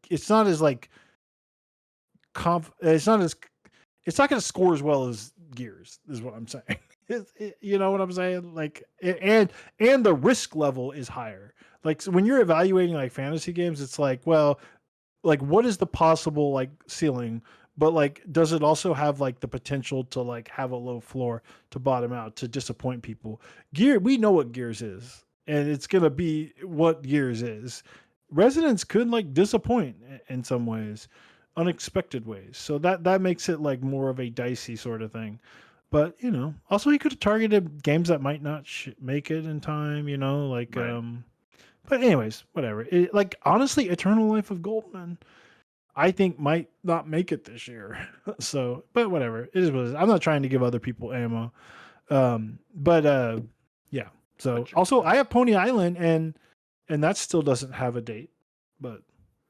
it's not as like it's not going to score as well as Gears is what I'm saying. You know what I'm saying? Like, and the risk level is higher. Like, so when you're evaluating like fantasy games, it's like, well, like what is the possible like ceiling, but like does it also have like the potential to like have a low floor to bottom out, to disappoint people? We know what Gears is, and it's gonna be what Gears is. Resonance could like disappoint in some ways, unexpected ways, so that makes it like more of a dicey sort of thing. But you know, also he could have targeted games that might not make it in time, you know, like
right.
But anyways, whatever. Like honestly, Eternal Life of Goldman, I think might not make it this year. So, but whatever. It is what it is. I'm not trying to give other people ammo. Yeah. So also I have Pony Island and that still doesn't have a date. But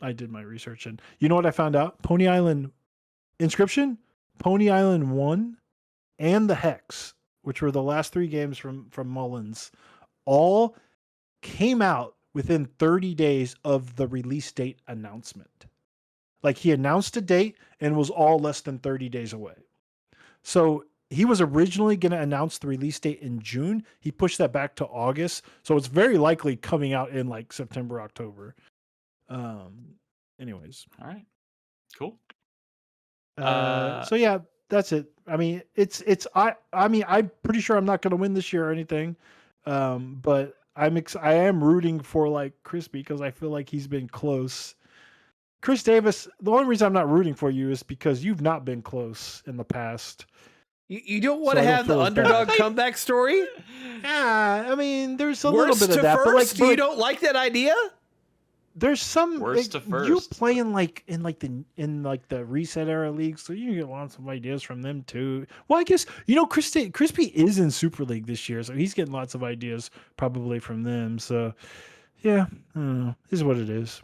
I did my research and you know what I found out? Pony Island Inscription, Pony Island 1, and the Hex, which were the last 3 games from Mullins, all came out within 30 days of the release date announcement. Like he announced a date and was all less than 30 days away. So he was originally going to announce the release date in June. He pushed that back to August. So it's very likely coming out in like September, October. Anyways.
All right. Cool.
So yeah, that's it. I mean, I'm pretty sure I'm not going to win this year or anything. But I am rooting for like Crispy because I feel like he's been close. Chris Davis, the only reason I'm not rooting for you is because you've not been close in the past.
You don't want to have the underdog comeback story?
Yeah, I mean, there's a
Worst
little bit of that.
First? But like, you don't like that idea?
There's some
worst to first.
You play in the reset era league, so you get lots of ideas from them too. Well, I guess Crispy is in Super League this year, so he's getting lots of ideas probably from them. So yeah, I don't know. This is what it is.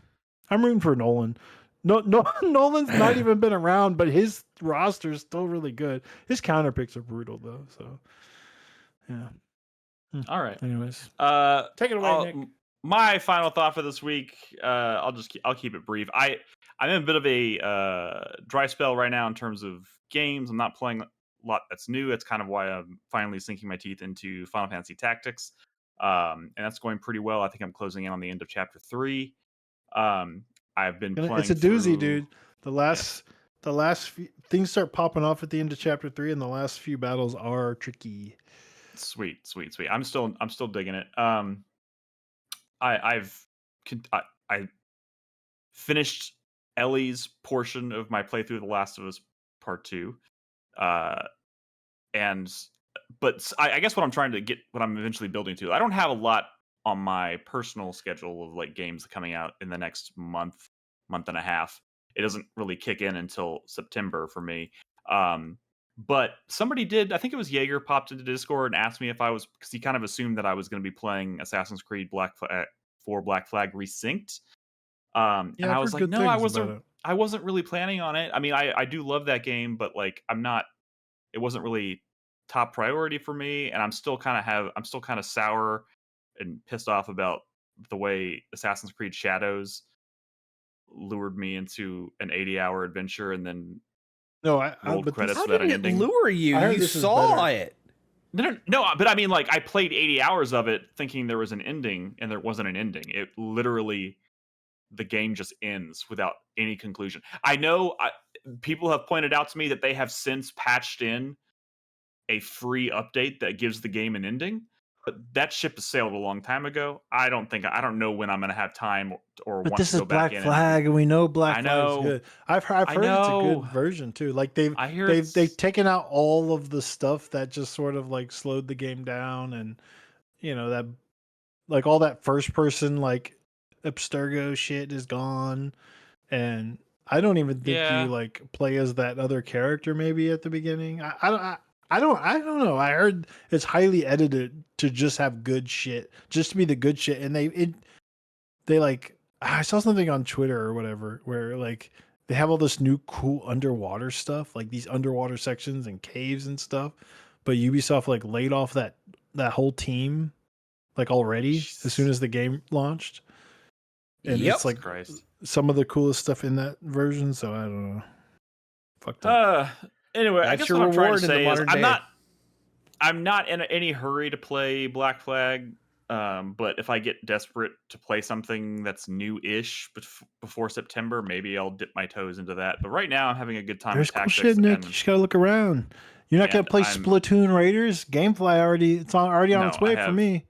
I'm rooting for Nolan. No, Nolan's not even been around, but his roster is still really good. His counter picks are brutal though. So yeah.
All right.
Anyways,
take it away, Nick.
My final thought for this week, I'll keep it brief. I'm in a bit of a dry spell right now in terms of games. I'm not playing a lot that's new. That's kind of why I'm finally sinking my teeth into Final Fantasy Tactics, and that's going pretty well. I think I'm closing in on the end of Chapter 3. I've been playing.
It's a doozy, dude. The last few, things start popping off at the end of Chapter 3, and the last few battles are tricky.
Sweet. I'm still digging it. I finished Ellie's portion of my playthrough of The Last of Us Part 2. But I guess what I'm eventually building to, I don't have a lot on my personal schedule of like games coming out in the next month and a half. It doesn't really kick in until September for me. But somebody did, I think it was Jaeger, popped into Discord and asked me if I was, because he kind of assumed that I was going to be playing Assassin's Creed Black Flag Resynced. And I was like, no, I wasn't really planning on it. I mean, I do love that game, but like it wasn't really top priority for me. And I'm still kind of sour and pissed off about the way Assassin's Creed Shadows lured me into an 80-hour adventure and then rolled credits
for that ending. How did it lure you? You saw it.
No, but I mean, like, I played 80 hours of it thinking there was an ending, and there wasn't an ending. It literally, the game just ends without any conclusion. I know people have pointed out to me that they have since patched in a free update that gives the game an ending, but that ship has sailed a long time ago. I don't know when I'm going to have time or want to go back in.
But this is Black Flag, and we know Black Flag is good. I've heard it's a good version too. Like they've taken out all of the stuff that just sort of like slowed the game down, and that like all that first person like Abstergo shit is gone, and I don't even think you like play as that other character maybe at the beginning. I don't know. I heard it's highly edited to just have good shit, just to be the good shit. And they like, I saw something on Twitter or whatever where like they have all this new cool underwater stuff, like these underwater sections and caves and stuff. But Ubisoft like laid off that whole team like already as soon as the game launched. And it's like some of the coolest stuff in that version. So I don't know. Fucked up.
Anyway, I guess what I'm trying to say is I'm not in any hurry to play Black Flag, but if I get desperate to play something that's new-ish before September, maybe I'll dip my toes into that. But right now, I'm having a good time with Tactics.
There's cool shit, Nick. You just gotta look around. You're not gonna play Splatoon Raiders? Gamefly it's already on its way for me.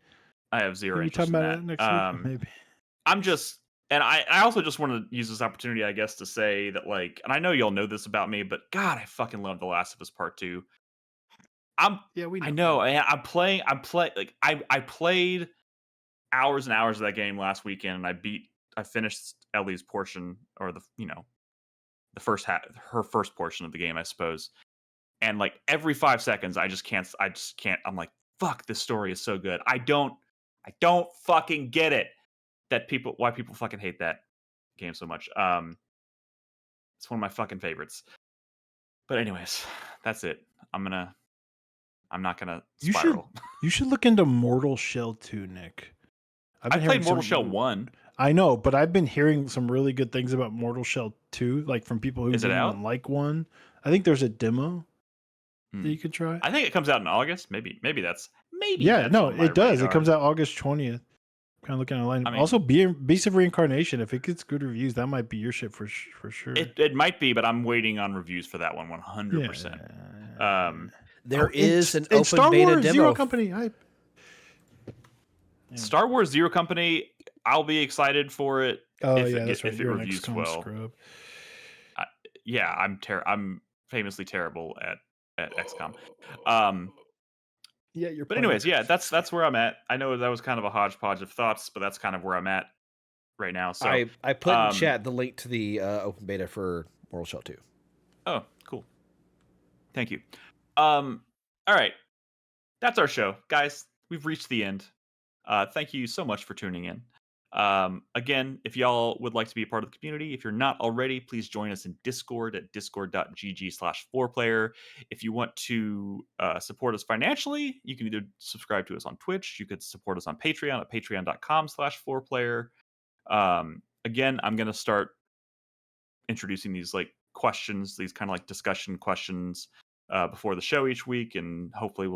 I have zero interest in that. Next week, maybe. I'm just... And I also just want to use this opportunity, I guess, to say that, like, and I know y'all know this about me, but God, I fucking love The Last of Us Part 2. I played hours and hours of that game last weekend, and I finished Ellie's portion, or the her first portion of the game, I suppose. And like every 5 seconds, I just can't. I'm like, fuck, this story is so good. I don't fucking get it why people fucking hate that game so much. It's one of my fucking favorites. But anyways, that's it. I'm not gonna spiral.
You should look into Mortal Shell 2, Nick.
I played Mortal Shell 1.
I know, but I've been hearing some really good things about Mortal Shell 2, like from people who didn't even like 1. I think there's a demo that you could try.
I think it comes out in August. Maybe that's
Yeah, no, it does.
radar.
It comes out August 20th. Kind of looking online.
I mean,
also, Beast of Reincarnation. If it gets good reviews, that might be your shit for sure.
It might be, but I'm waiting on reviews for that one 100%.
Yeah.
There is an open
Star
beta
Wars
demo.
Zero Company.
Star Wars Zero Company. I'll be excited for it.
Oh
if
yeah,
it,
that's right.
If it
You're
reviews
an XCOM
well.
scrub.
Yeah, I'm famously terrible at XCOM.
Yeah, you're.
But anyways, yeah, that's where I'm at. I know that was kind of a hodgepodge of thoughts, but that's kind of where I'm at right now. So
I put in chat the link to the open beta for Mortal Shell 2.
Oh, cool. Thank you. All right, that's our show, guys. We've reached the end. Thank you so much for tuning in. Again, if y'all would like to be a part of the community, if you're not already, please join us in Discord at discord.gg/4Player. If you want to support us financially, you can either subscribe to us on Twitch. You could support us on Patreon at patreon.com/4Player. Again, I'm going to start introducing these like questions, these kind of like discussion questions before the show each week, and hopefully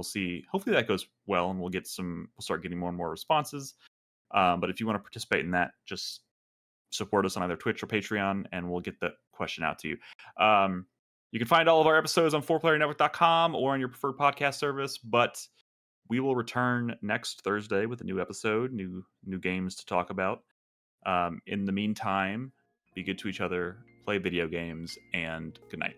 that goes well, and we'll start getting more and more responses. But if you want to participate in that, just support us on either Twitch or Patreon, and we'll get the question out to you. You can find all of our episodes on 4playernetwork.com or on your preferred podcast service, but we will return next Thursday with a new episode, new games to talk about. In the meantime, be good to each other, play video games, and good night.